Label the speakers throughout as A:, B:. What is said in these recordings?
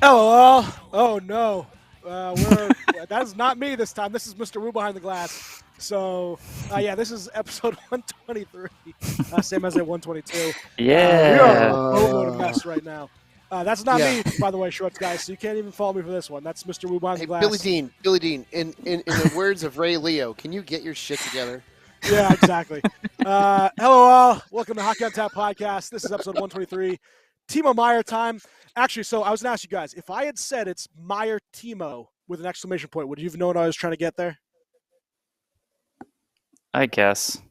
A: LOL. Oh no. That is not me this time. This is Mr. Wu behind the glass. So yeah, this is episode 123. Same as at 122. We are a
B: Yeah.
A: boatload of mess right now. That's not
C: Yeah.
A: me, by the way, shorts guys. So you can't even follow me for this one. That's Mr. Wu behind
C: Hey,
A: the glass.
C: Billy Dean. In the words of Ray Leo, can you get your shit together?
A: Yeah, exactly. Hello all. Welcome to Hockey on Tap podcast. This is episode 123. Timo Meier time. Actually, so I was going to ask you guys, if I had said it's Meier Timo with an exclamation point, would you have known what I was trying to get there?
B: I guess.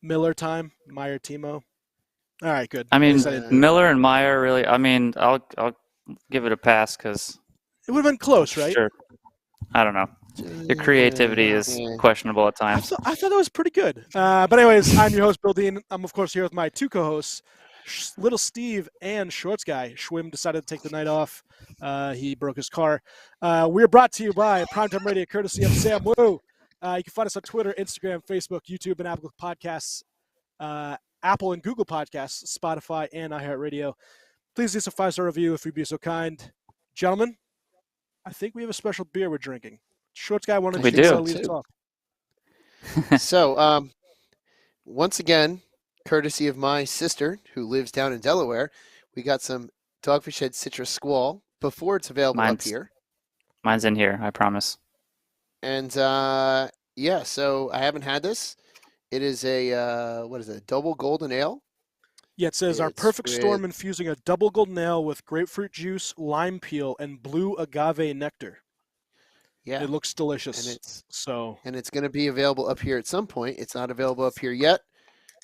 A: Miller time, Meier Timo. All right, good.
B: I
A: At
B: mean,
A: least I didn't-
B: Miller and Meier really. I mean, I'll give it a pass because
A: it would have been close, right?
B: sure. I don't know. Your creativity is questionable at
A: I
B: times.
A: thought that was pretty good. But anyways, I'm your host, Bill Dean. I'm, of course, here with my two co-hosts, Little Steve and Shorts Guy. Schwim decided to take the night off. He broke his car. We're brought to you by Primetime Radio, courtesy of Sam Wu. You can find us on Twitter, Instagram, Facebook, YouTube, and Apple Podcasts, Apple and Google Podcasts, Spotify, and iHeartRadio. Please leave us a 5-star review if you'd be so kind. Gentlemen, I think we have a special beer we're drinking. Shorts Guy wanted
B: We
A: to
B: do.
A: lead us off.
C: So, once again, courtesy of my sister who lives down in Delaware, we got some Dogfish Head Citrus Squall before it's available up here.
B: Mine's in here, I promise.
C: And yeah, so I haven't had this. It is a what is it? Double golden ale.
A: Yeah, it says our
C: It's
A: perfect storm
C: with-
A: infusing a double golden ale with grapefruit juice, lime peel, and blue agave nectar.
C: Yeah,
A: It looks delicious.
C: and it's going to be available up here at some point. It's not available up here yet,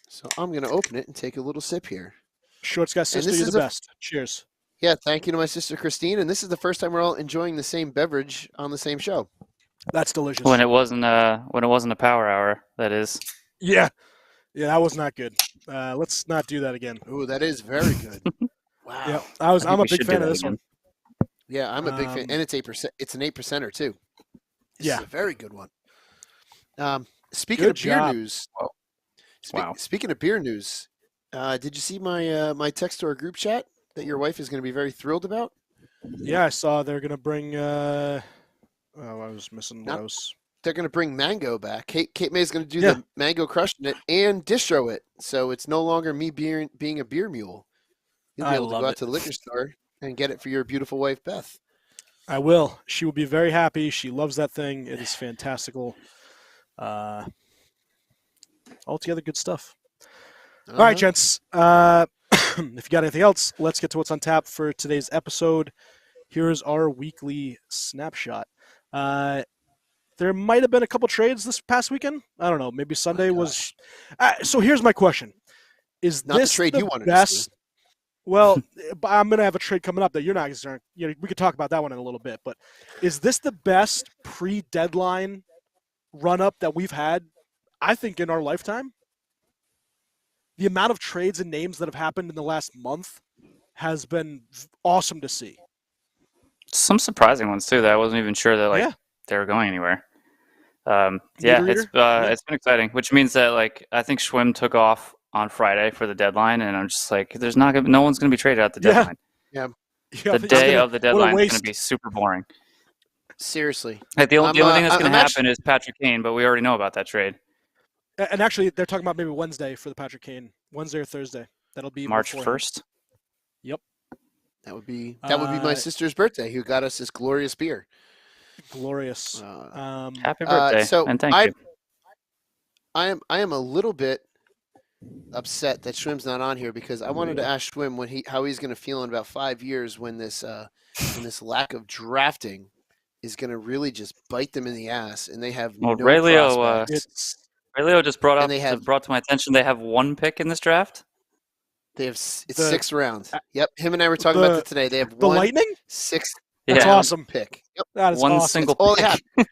C: so I'm going to open it and take a little sip here.
A: Shorts Guy sister,
C: this
A: you're
C: is
A: the
C: a-
A: best. Cheers.
C: Yeah, thank you to my sister Christine, and this is the first time we're all enjoying the same beverage on the same show.
A: That's delicious.
B: When it wasn't a power hour, that is.
A: Yeah, that was not good. Let's not do that again.
C: Ooh, that is very good. Wow.
A: Yeah,
B: I think
A: I'm a
B: we
A: big
B: should do
A: fan of
B: that
A: this
B: again.
A: one.
C: Yeah, I'm a big fan, and it's 8%. It's an 8%er too. This
A: Yeah.
C: is a very good one. Speaking
A: Good
C: of beer
A: job.
C: news,
B: Wow.
C: Speaking of beer news, did you see my my text to our group chat that your wife is going to be very thrilled about?
A: Yeah, I saw they're gonna bring. Oh, I was missing.
C: No.
A: What was...
C: They're going to bring mango back. Kate May is going to do
A: Yeah.
C: the mango crushing it and distro it, so it's no longer me being a beer mule. You'll be
A: I
C: able to
A: love
C: go out
A: it.
C: to the liquor store and get it for your beautiful wife Beth.
A: I will. She will be very happy. She loves that thing. It is fantastical. Altogether good stuff. All right, gents. If you got anything else, let's get to what's on tap for today's episode. Here's our weekly snapshot. There might have been a couple trades this past weekend. I don't know. Maybe Sunday was. So here's my question: Is
C: Not the
A: this
C: trade
A: the
C: you wanted to
A: best?
C: see.
A: Well, I'm going to have a trade coming up that you're not concerned. You know, we could talk about that one in a little bit. But is this the best pre-deadline run-up that we've had, I think, in our lifetime? The amount of trades and names that have happened in the last month has been awesome to see.
B: Some surprising ones too that I wasn't even sure that
A: Yeah.
B: they were going anywhere.
A: Meter
B: It's
A: reader?
B: it's been exciting, which means that I think Schwim took off on Friday for the deadline, and I'm just like, no one's going to be traded at the
A: Yeah.
B: deadline.
A: Yeah,
B: The day of the
A: what a
B: deadline is going
A: waste.
B: to be super boring.
C: Seriously.
B: Like the only thing that's going
C: I'm
B: to happen is Patrick Kane, but we already know about that trade.
A: And actually, they're talking about maybe Wednesday for the Patrick Kane. Wednesday or Thursday. That'll be
B: March
A: beforehand.
B: 1st.
C: That would be my sister's birthday, who got us this glorious beer.
A: Glorious.
B: Happy birthday,
C: so
B: and thank you.
C: I am a little bit upset that Schwim's not on here because I wanted to ask Schwim how he's going to feel in about 5 years when this lack of drafting is going to really just bite them in the ass and they have
B: Well,
C: no
B: Ray Leo,
C: prospects.
B: Ray Leo just brought
C: And
B: brought to my attention they have one pick in this draft.
C: They have it's
A: The-
C: 6 rounds. Yep, him and I were talking about it today. They have
A: The
C: one
A: Lightning?
C: 6th
A: That's
B: Yeah.
A: awesome.
C: pick. Yep.
A: That is
B: One
A: awesome.
B: single
C: All they
B: pick.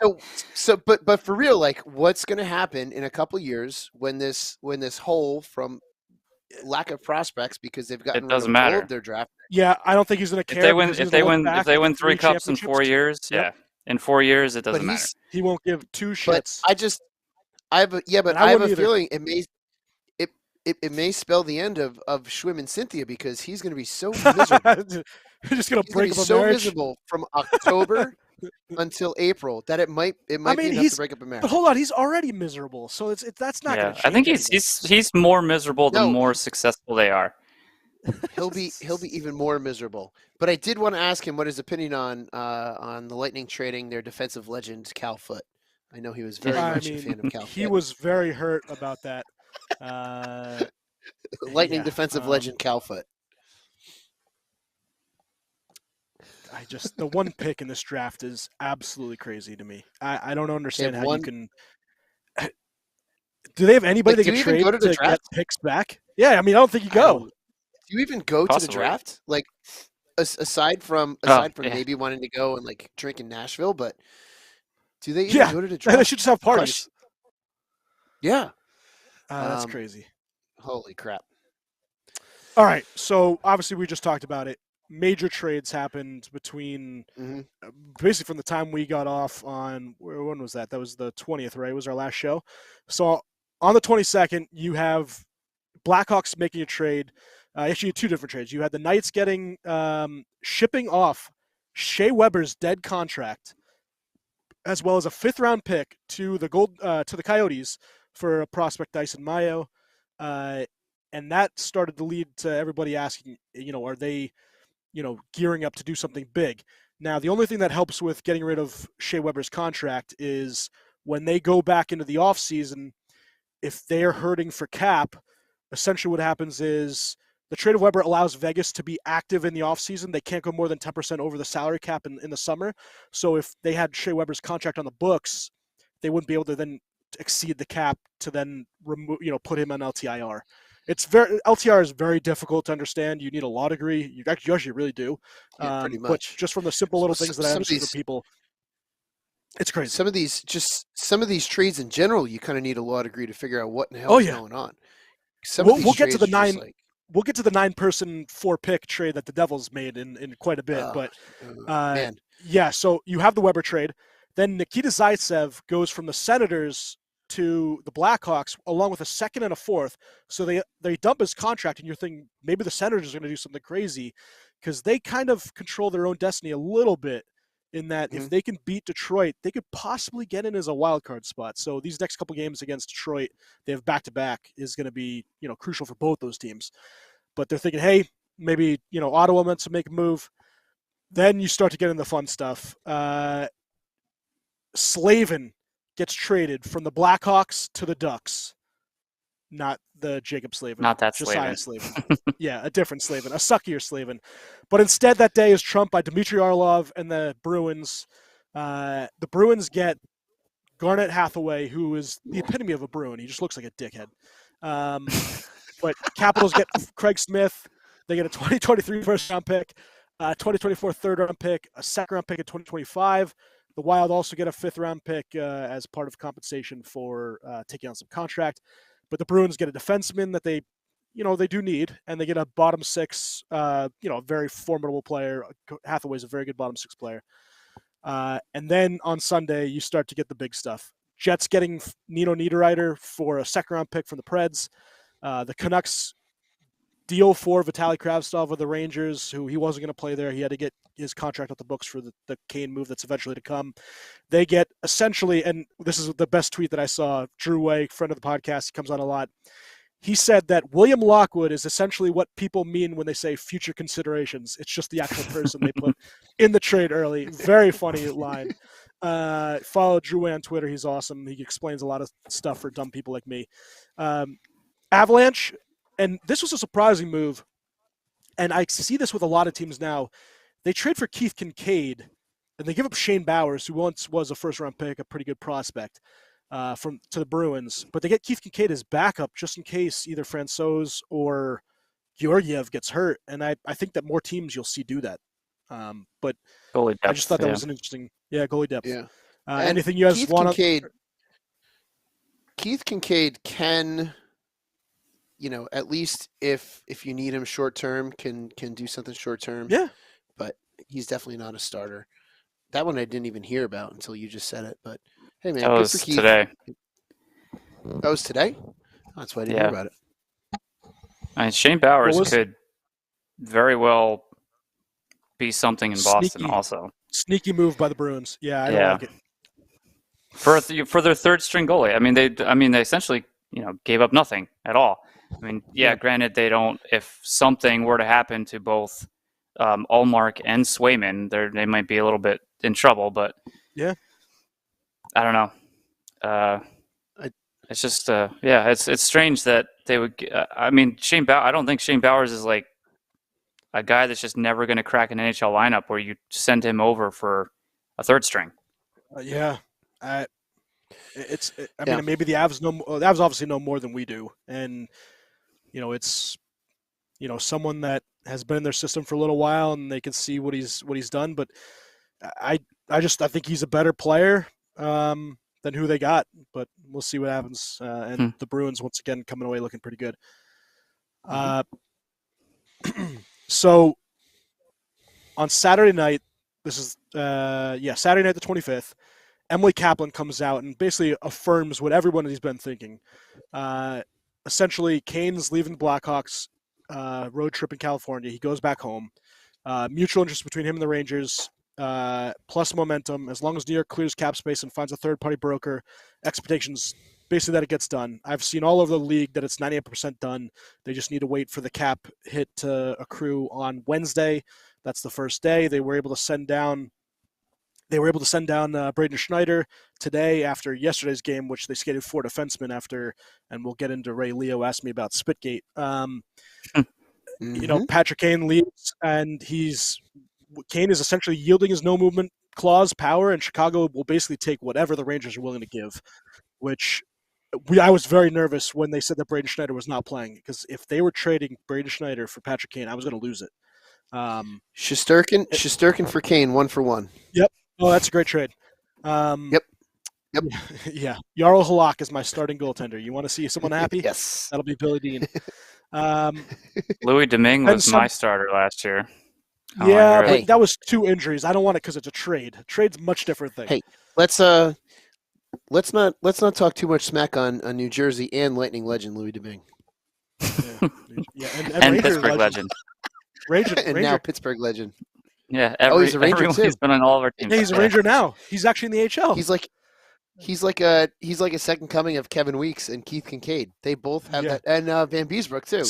C: have. But for real, like, what's going to happen in a couple years when this hole from lack of prospects because they've gotten
B: It doesn't
C: rid of all
B: matter.
C: of their draft?
A: Yeah, I don't think he's going to care.
B: If they win,
A: because he's
B: if they
A: gonna look
B: win,
A: back
B: if they
A: at
B: win 3 cups in 4
A: championships.
B: years,
A: Yep.
B: in 4 years, it doesn't
C: But
B: matter.
A: He won't give two
C: But
A: shits.
C: I have
A: And I
C: a
A: wouldn't either.
C: feeling it may spell the end of Schwim and Cynthia, because he's going to be so miserable.
A: You're just gonna
C: He's going
A: break
C: to
A: up
C: be
A: a
C: so
A: marriage.
C: miserable from October until April that it might be enough to break up a marriage.
A: But hold on, he's already miserable, so that's not going to change.
B: I think
A: anything.
B: he's more miserable the
C: No.
B: more successful they are.
C: He'll be even more miserable. But I did want to ask him what his opinion on the Lightning trading their defensive legend Cal Foote. I know he was very much a fan of Cal
A: He
C: Foote.
A: was very hurt about that.
C: Lightning defensive legend Cal Foote.
A: The one pick in this draft is absolutely crazy to me. I don't understand how you can. Do they have anybody they can trade to get picks back? Yeah, I mean, I don't think you go.
C: Do you even go to the draft? Like, aside from maybe wanting to go and like drink in Nashville, but do they even go to the draft?
A: They should just have parties.
C: Yeah,
A: that's crazy.
C: Holy crap!
A: All right, so obviously we just talked about it. Major trades happened between basically from the time we got off on, when was that? That was the 20th, right? It was our last show. So on the 22nd, you have Blackhawks making a trade. Actually, two different trades. You had the Knights getting shipping off Shea Weber's dead contract, as well as a 5th-round pick to the Coyotes for a prospect, Dyson Meier. And that started to lead to everybody asking, are they gearing up to do something big? Now, the only thing that helps with getting rid of Shea Weber's contract is when they go back into the offseason, if they're hurting for cap, essentially what happens is the trade of Weber allows Vegas to be active in the offseason. They can't go more than 10% over the salary cap in the summer. So if they had Shea Weber's contract on the books, they wouldn't be able to then exceed the cap to then remove, put him on LTIR. LTR is very difficult to understand. You need a law degree. You actually really do.
C: Pretty much.
A: But just from the simple little things that I understand from people, it's crazy.
C: Some of these trades in general, you kind of need a law degree to figure out what in the hell is going on.
A: We'll get to the 9. We'll get to the 9-person 4-pick trade that the Devils made in quite a bit.
C: Man.
A: Yeah. So you have the Weber trade. Then Nikita Zaitsev goes from the Senators to the Blackhawks along with a 2nd and a 4th. So they dump his contract, and you're thinking maybe the Senators are going to do something crazy because they kind of control their own destiny a little bit in that if they can beat Detroit, they could possibly get in as a wild card spot. So these next couple games against Detroit, they have back-to-back, is going to be, crucial for both those teams. But they're thinking, hey, maybe, Ottawa meant to make a move. Then you start to get in the fun stuff. Slavin gets traded from the Blackhawks to the Ducks. Not the Jacob Slavin.
B: Not that
A: Josiah Slavin. Yeah, a different Slavin, a suckier Slavin. But instead, that day is trumped by Dmitry Orlov and the Bruins. The Bruins get Garnet Hathaway, who is the epitome of a Bruin. He just looks like a dickhead. But Capitals get Craig Smith. They get a 2023 first-round pick, 2024 third-round pick, a second-round pick in 2025. The Wild also get a 5th-round pick as part of compensation for taking on some contract. But the Bruins get a defenseman that they do need, and they get a bottom 6, a very formidable player. Hathaway's a very good bottom 6 player. And then on Sunday, you start to get the big stuff. Jets getting Nino Niederreiter for a 2nd-round pick from the Preds. The Canucks deal for Vitaly Kravtsov of the Rangers, who he wasn't going to play there. He had to get his contract off the books for the Kane move that's eventually to come. They get essentially, and this is the best tweet that I saw, Drew Way, friend of the podcast, he comes on a lot. He said that William Lockwood is essentially what people mean when they say future considerations. It's just the actual person they put in the trade early. Very funny line. Follow Drew Way on Twitter. He's awesome. He explains a lot of stuff for dumb people like me. Avalanche, and this was a surprising move, and I see this with a lot of teams now. They trade for Keith Kincaid, and they give up Shane Bowers, who once was a first-round pick, a pretty good prospect, to the Bruins. But they get Keith Kincaid as backup just in case either Francouz or Georgiev gets hurt. And I think that more teams you'll see do that. But
B: goalie depth,
A: I just thought that was an interesting goalie depth.
C: Yeah.
A: Anything you guys want to?
C: Keith Kincaid can, at least if you need him short term, can do something short term.
A: Yeah.
C: But he's definitely not a starter. That one I didn't even hear about until you just said it. But hey, man,
B: that was
C: good for Keith.
B: today.
C: That was today? That's why I didn't hear about it.
B: I mean, Shane Bowers
A: was-
B: could very well be something in Boston
A: Sneaky.
B: also.
A: Sneaky move by the Bruins. Yeah, I don't
B: Yeah.
A: like it.
B: For their third string goalie. I mean they essentially, gave up nothing at all. I mean,
A: Yeah.
B: granted they don't. If something were to happen to both Ullmark and Swayman, they might be a little bit in trouble. But
A: Yeah.
B: I don't know. It's just it's strange that they would. I mean, I don't think Shane Bowers is like a guy that's just never going to crack an NHL lineup where you send him over for a third string.
A: Yeah. I mean, maybe the Avs know. The Avs obviously know more than we do, and it's someone that has been in their system for a little while, and they can see what he's done. But I think he's a better player than who they got. But we'll see what happens. And the Bruins once again coming away looking pretty good. So on Saturday night, this is Saturday night the 25th. Emily Kaplan comes out and basically affirms what everyone has been thinking. Essentially, Kane's leaving the Blackhawks road trip in California. He goes back home. Mutual interest between him and the Rangers, plus momentum. As long as New York clears cap space and finds a third-party broker, expectations basically that it gets done. I've seen all over the league that it's 98% done. They just need to wait for the cap hit to accrue on Wednesday. That's the first day. They were able to send down Braden Schneider today after yesterday's game, which they skated 4 defensemen after, and we'll get into Ray Leo asked me about Spitgate. Patrick Kane leaves, and Kane is essentially yielding his no movement clause power, and Chicago will basically take whatever the Rangers are willing to give, which I was very nervous when they said that Braden Schneider was not playing, because if they were trading Braden Schneider for Patrick Kane, I was going to lose it.
C: Shesterkin for Kane, 1-for-1.
A: Yep. Oh, that's a great trade.
C: Yep.
A: Yeah. Jarl Halak is my starting goaltender. You want to see someone happy?
C: Yes.
A: That'll be Billy Dean.
B: Louis Domingue was my starter last year.
A: Yeah, but that was 2 injuries. I don't want it because it's a trade. Trade's a much different thing.
C: Hey, let's not talk too much smack on New Jersey and Lightning legend Louis Domingue.
B: And Pittsburgh legend.
C: Now Pittsburgh legend.
B: Yeah,
C: he's a Ranger too.
B: He's been on all of our teams.
A: Yeah, he's a Ranger now. He's actually in the AHL.
C: He's like a second coming of Kevin Weeks and Keith Kincaid. They both have that, and Van Beesbrook too.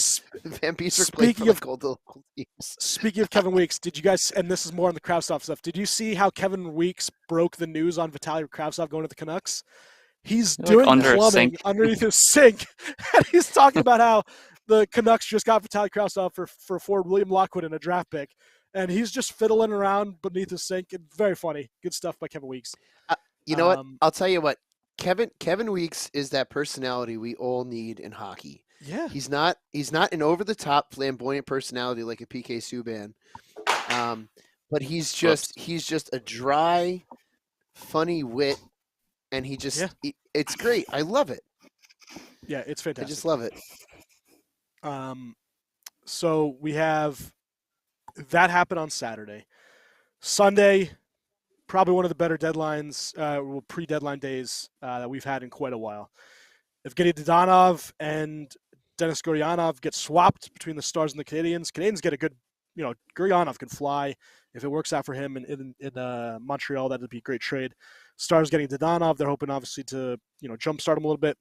C: Van Beesbrook played for the local teams.
A: Speaking of Kevin Weeks, did you guys? And this is more on the Kravtsov stuff. Did you see how Kevin Weeks broke the news on Vitaly Kravtsov going to the Canucks? He's doing plumbing underneath his sink, and he's talking about how the Canucks just got Vitaly Kravtsov for forward William Lockwood in a draft pick. And he's just fiddling around beneath his sink. And very funny. Good stuff by Kevin Weeks.
C: You know what? I'll tell you what. Kevin Weeks is that personality we all need in hockey.
A: Yeah.
C: He's not an over-the-top flamboyant personality like a PK Subban. But he's just a dry, funny wit. And it's great. I love it.
A: Yeah, it's fantastic.
C: I just love it.
A: So we have that happened on Saturday. Sunday, probably one of the better deadlines, pre-deadline days that we've had in quite a while. Evgeny Dadonov and Denis Gurianov get swapped between the Stars and the Canadiens. Canadiens get a good, Gurianov can fly. If it works out for him in Montreal, that would be a great trade. Stars getting Dadonov. They're hoping, obviously, to jumpstart him a little bit.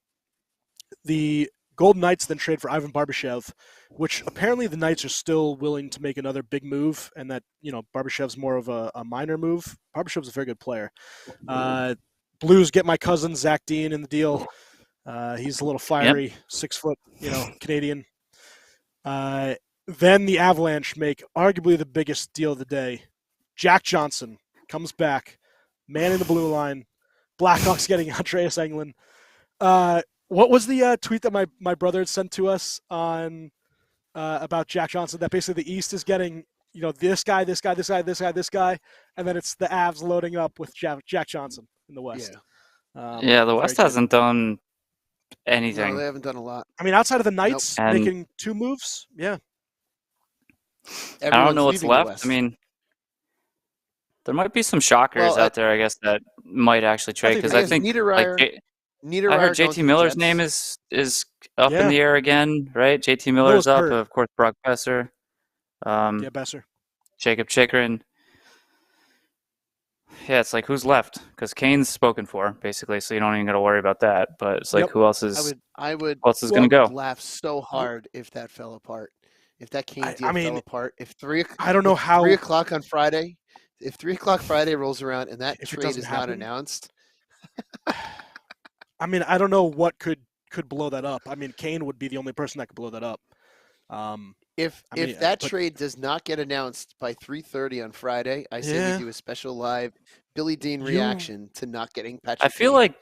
A: The Golden Knights then trade for Ivan Barbashev, which apparently the Knights are still willing to make another big move, and that Barbashev's more of a minor move. Barbashev's a very good player. Blues get my cousin Zach Dean in the deal. He's a little fiery, 6 foot, Canadian. Then the Avalanche make arguably the biggest deal of the day. Jack Johnson comes back, man in the blue line. Blackhawks getting Andreas Englund. What was the tweet that my brother had sent to us on about Jack Johnson? That basically the East is getting this guy, and then it's the Avs loading up with Jack Johnson in the West.
B: Yeah, the West hasn't done anything.
C: No, they haven't done a lot.
A: I mean, outside of the Knights making 2 moves, yeah.
B: I don't know what's left. I mean, there might be some shockers out there, I guess, that might actually trade, because I think
C: Niederreiter,
B: I heard JT Miller's name is up in the air again, right? JT Miller's up, of course. Brock Besser,
A: Besser,
B: Jacob Chikrin. Yeah, it's like who's left? Because Kane's spoken for basically, so you don't even got to worry about that. But it's like who else is? Who else is going to go?
C: Laugh so hard if that fell apart. If that Kane deal fell apart. If
A: I don't know how
C: 3 o'clock on Friday. If 3 o'clock Friday rolls around and that trade is not announced.
A: I mean, I don't know what could blow that up. I mean, Kane would be the only person that could blow that up.
C: If that trade does not get announced by 3:30 on Friday, I say we do a special live Billy Dean reaction to not getting Patrick.
B: I feel
C: Kane.
B: like,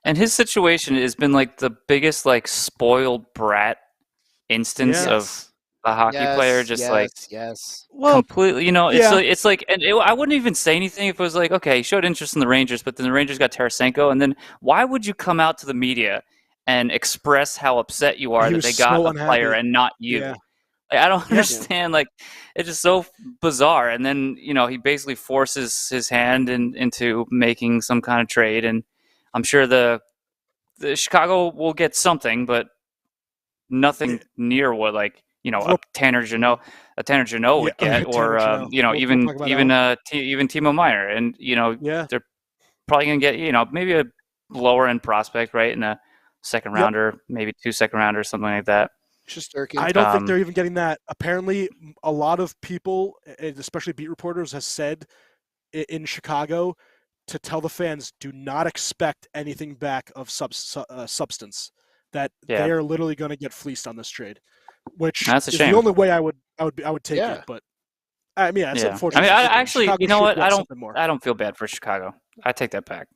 B: and his situation has been like the biggest like spoiled brat instance of a hockey player, just completely. You know, it's like, and I wouldn't even say anything if it was like, okay, he showed interest in the Rangers, but then the Rangers got Tarasenko, and then why would you come out to the media and express how upset you are that they got a player and not you?
A: Yeah.
B: Like, I don't understand. Like, it's just so bizarre. And then, you know, he basically forces his hand into making some kind of trade. And I'm sure the Chicago will get something, but nothing near what, like, you know, a Tanner Jeannot would get, or you know, even Timo Meier. And you know, they're probably gonna get, you know, maybe a lower end prospect, right, in a second rounder, maybe 2 second rounders, something like that.
A: I don't think they're even getting that. Apparently, a lot of people, especially beat reporters, has said in Chicago to tell the fans, do not expect anything back of substance. That they are literally going to get fleeced on this trade, which is the only way I would take it. But I mean, it's unfortunate.
B: I mean, I actually, Chicago, you know what? I don't feel bad for Chicago. I take that back.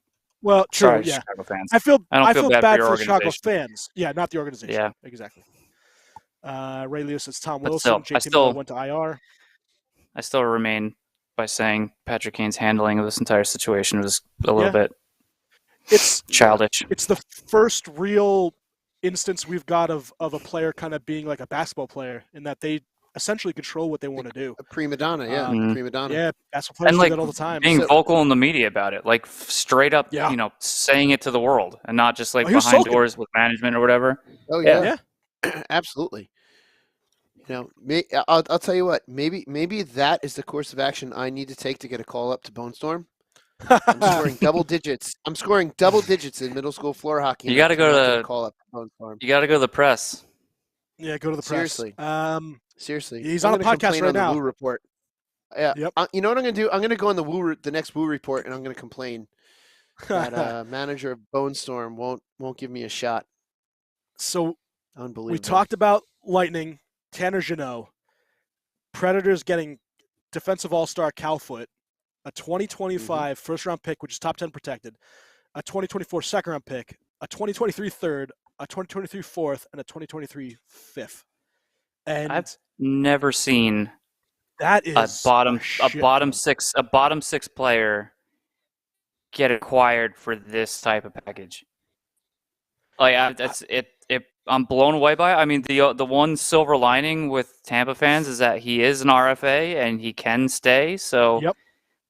A: Well, true.
B: Sorry, Chicago fans.
A: I feel bad
B: for
A: the Chicago fans. Yeah, not the organization.
B: Yeah,
A: exactly. Ray Lewis says Tom Wilson. JT Miller went to IR.
B: I still remain by saying Patrick Kane's handling of this entire situation was a little bit childish.
A: It's the first real instance we've got of a player kind of being like a basketball player in that they essentially control what they want to do.
C: A prima donna, prima donna.
A: Yeah, basketball players do that all the time.
B: Being vocal in the media about it, like straight up, you know, saying it to the world and not just like behind doors with management or whatever.
C: Oh yeah. Absolutely. You know, I'll tell you what. Maybe that is the course of action I need to take to get a call up to Bone Storm. I'm scoring double digits. I'm scoring double digits in middle school floor hockey.
B: You got to go to
C: the call up to Bone Storm.
B: You got to go to the press.
A: Yeah, go to the press.
C: Seriously.
A: He's on a podcast right now.
C: The Woo Report. Yeah.
A: Yep.
C: You know what I'm going to do? I'm going to go on the next Woo Report, and I'm going to complain that manager of Bone Storm won't give me a shot.
A: So
C: unbelievable.
A: We talked about Lightning. Tanner Jeannot, Predators getting defensive all-star Calfoot, a 2025 first-round pick, which is top 10 protected, a 2024 second-round pick, a 2023 third, a 2023 fourth, and a 2023 fifth. And
B: I've never seen
A: that is
B: a bottom six player get acquired for this type of package. Like I'm blown away by it. I mean, the one silver lining with Tampa fans is that he is an RFA and he can stay. So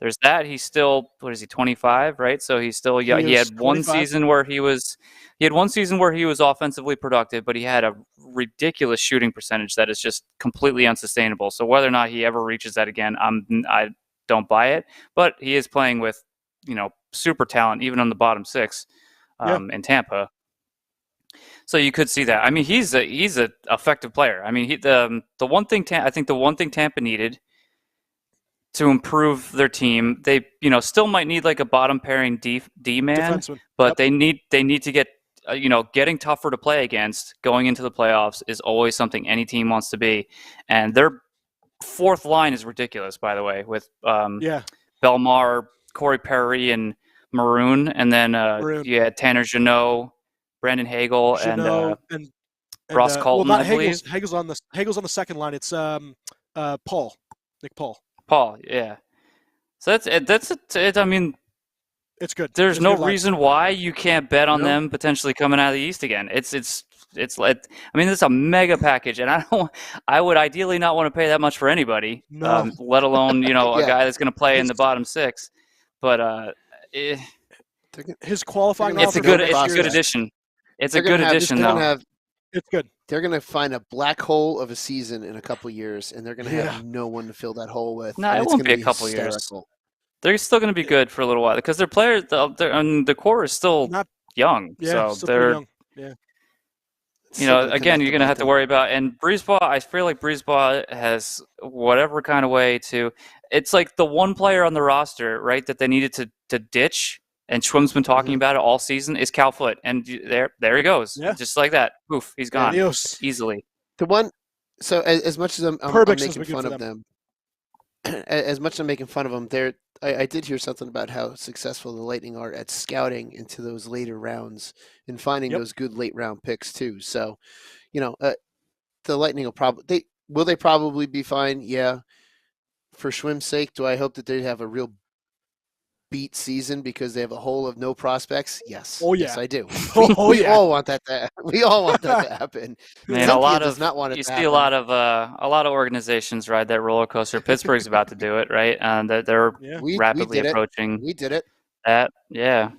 B: there's that. He's still, what is he, 25, right? So he's still young. He had 25. one season where he was offensively productive, but he had a ridiculous shooting percentage that is just completely unsustainable. So whether or not he ever reaches that again, I don't buy it. But he is playing with, you know, super talent even on the bottom six in Tampa. So you could see that. I mean, he's a effective player. I mean, the one thing Tampa needed to improve their team, they still might need like a bottom pairing D man, but they need to get getting tougher to play against going into the playoffs is always something any team wants to be, and their fourth line is ridiculous, by the way, with Belmar, Corey Perry, and Maroon, and then you had Tanner Jeannot, Brandon Hagel, and Ross Colton.
A: Well, not
B: I believe.
A: Hagel's on the second line. It's Paul, Nick Paul.
B: Paul, yeah. So that's it. I mean,
A: it's good.
B: There's no reason why you can't bet on them potentially coming out of the East again. It's like, I mean, this is a mega package, and I would ideally not want to pay that much for anybody, let alone a guy that's going to play in the bottom six. But
A: his qualifying
C: gonna
A: offer.
C: have
B: It's a good addition. It's a good addition, though.
A: It's good.
C: They're going to find a black hole of a season in a couple years, and they're going to have no one to fill that hole with.
B: No,
C: and
B: it
C: it's
B: won't
C: gonna
B: be a couple years.
C: hysterical.
B: They're still going to be good for a little while because their players, the core is still
A: Not
B: young.
A: yeah,
B: so
A: still
B: they're,
A: pretty young. Yeah.
B: you know, again, you're going to have to worry about. And Breezeball, I feel like Breezeball has whatever kind of way to. It's like the one player on the roster, right, that they needed to ditch. And Schwimm's been talking about it all season is Cal Foot, and there he goes, just like that. Poof, he's gone easily.
C: The one, so as much as I'm making fun of them, as much as I'm making fun of them, I did hear something about how successful the Lightning are at scouting into those later rounds and finding those good late round picks too. So, you know, the Lightning will they probably be fine? Yeah. For Schwimm's sake, do I hope that they have a real beat season because they have a hole of no prospects? Yes.
A: Oh yeah,
C: yes, I do.
A: We
C: all want that to. We all want that to happen.
B: Man, does not want it. You see a lot of organizations ride that roller coaster. Pittsburgh's about to do it, right? And they're rapidly approaching.
C: We did it.
B: That it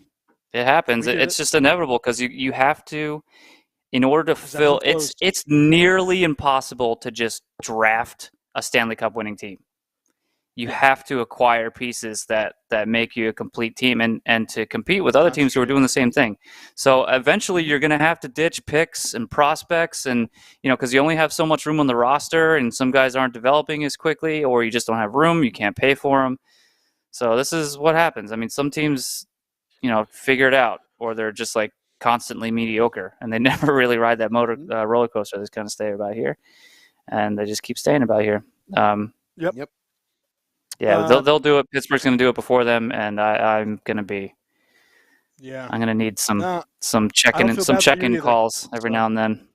B: happens. It's just inevitable because you have to, in order to fill. It's nearly impossible to just draft a Stanley Cup winning team. You have to acquire pieces that make you a complete team and to compete with other teams who are doing the same thing. So eventually you're going to have to ditch picks and prospects and, you know, because you only have so much room on the roster and some guys aren't developing as quickly or you just don't have room. You can't pay for them. So this is what happens. I mean, some teams, you know, figure it out or they're just like constantly mediocre and they never really ride that roller coaster. They just kind of stay about here and they just keep staying about here.
C: Yep.
B: Yeah, they'll do it. Pittsburgh's going to do it before them, and I'm going to be.
A: Yeah.
B: I'm going to need some check-in calls every now and then.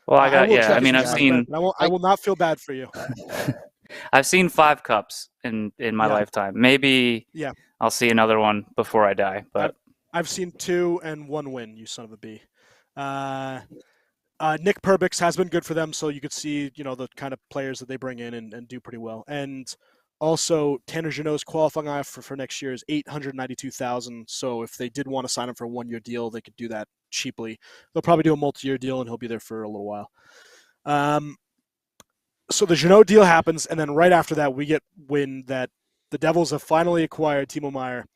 B: Well, I mean, I've seen.
A: I will not feel bad for you.
B: I've seen 5 cups in my lifetime. Maybe. Yeah. I'll see another one before I die, but
A: I've seen 2 and 1 win. You son of a b. Nick Perbix has been good for them, so you could see, you know, the kind of players that they bring in and do pretty well. And also, Tanner Jeannot's qualifying offer for next year is $892,000. So if they did want to sign him for a 1-year deal, they could do that cheaply. They'll probably do a multi-year deal, and he'll be there for a little while. So the Jeannot deal happens, and then right after that, we get wind that the Devils have finally acquired Timo Meier.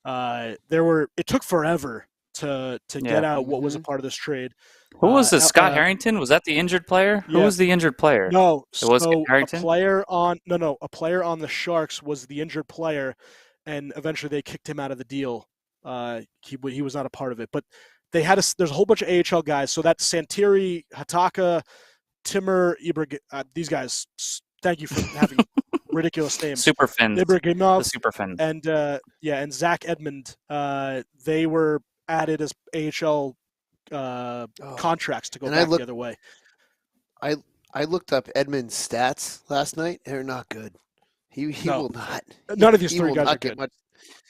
A: It took forever to get out what was a part of this trade.
B: Who was this? Scott Harrington? Was that the injured player? Who was the injured player?
A: No,
B: it was Harrington.
A: A player on the Sharks was the injured player, and eventually they kicked him out of the deal. He was not a part of it, but they had there's a whole bunch of AHL guys. So that's Santeri, Hataka, Timur, these guys. Thank you for having ridiculous names.
B: Superfins.
A: Ibrahimov,
B: the Superfins.
A: And Zach Edmund. They were added as AHL contracts to go back the other way.
C: I looked up Edmund's stats last night. They're not good. He will not.
A: None of these 3 guys are good.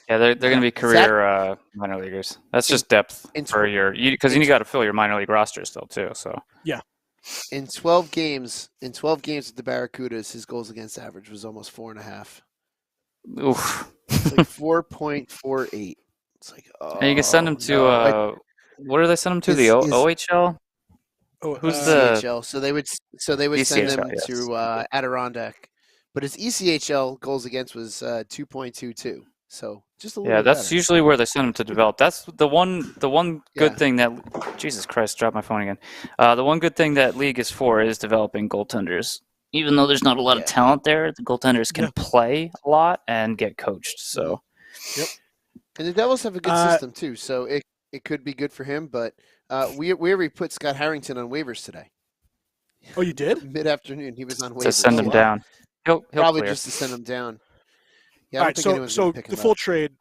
B: Yeah, they're going to be career minor leaguers. That's just depth for because you got to fill your minor league roster still too. So
A: yeah.
C: In 12 games with the Barracudas, his goals against average was almost 4.5.
B: Oof.
C: It's like 4.48. It's like,
B: and you can send him to what do they send him to? The OHL?
C: Who's ECHL? So they would send them to Adirondack, but his ECHL goals against was 2.22. So just a little.
B: Yeah, that's
C: better.
B: usually where they send him to develop. That's the one good thing that Jesus Christ, dropped my phone again. The one good thing that league is for is developing goaltenders. Even though there's not a lot of talent there, the goaltenders can play a lot and get coached. So.
C: Yep. And the Devils have a good system too, so it could be good for him. But we already put Scott Harrington on waivers today.
A: Oh, you did?
C: Mid-afternoon, he was on waivers.
B: To send him down. He'll
C: probably
B: clear.
C: just to send him down. Yeah.
A: All right. So the full trade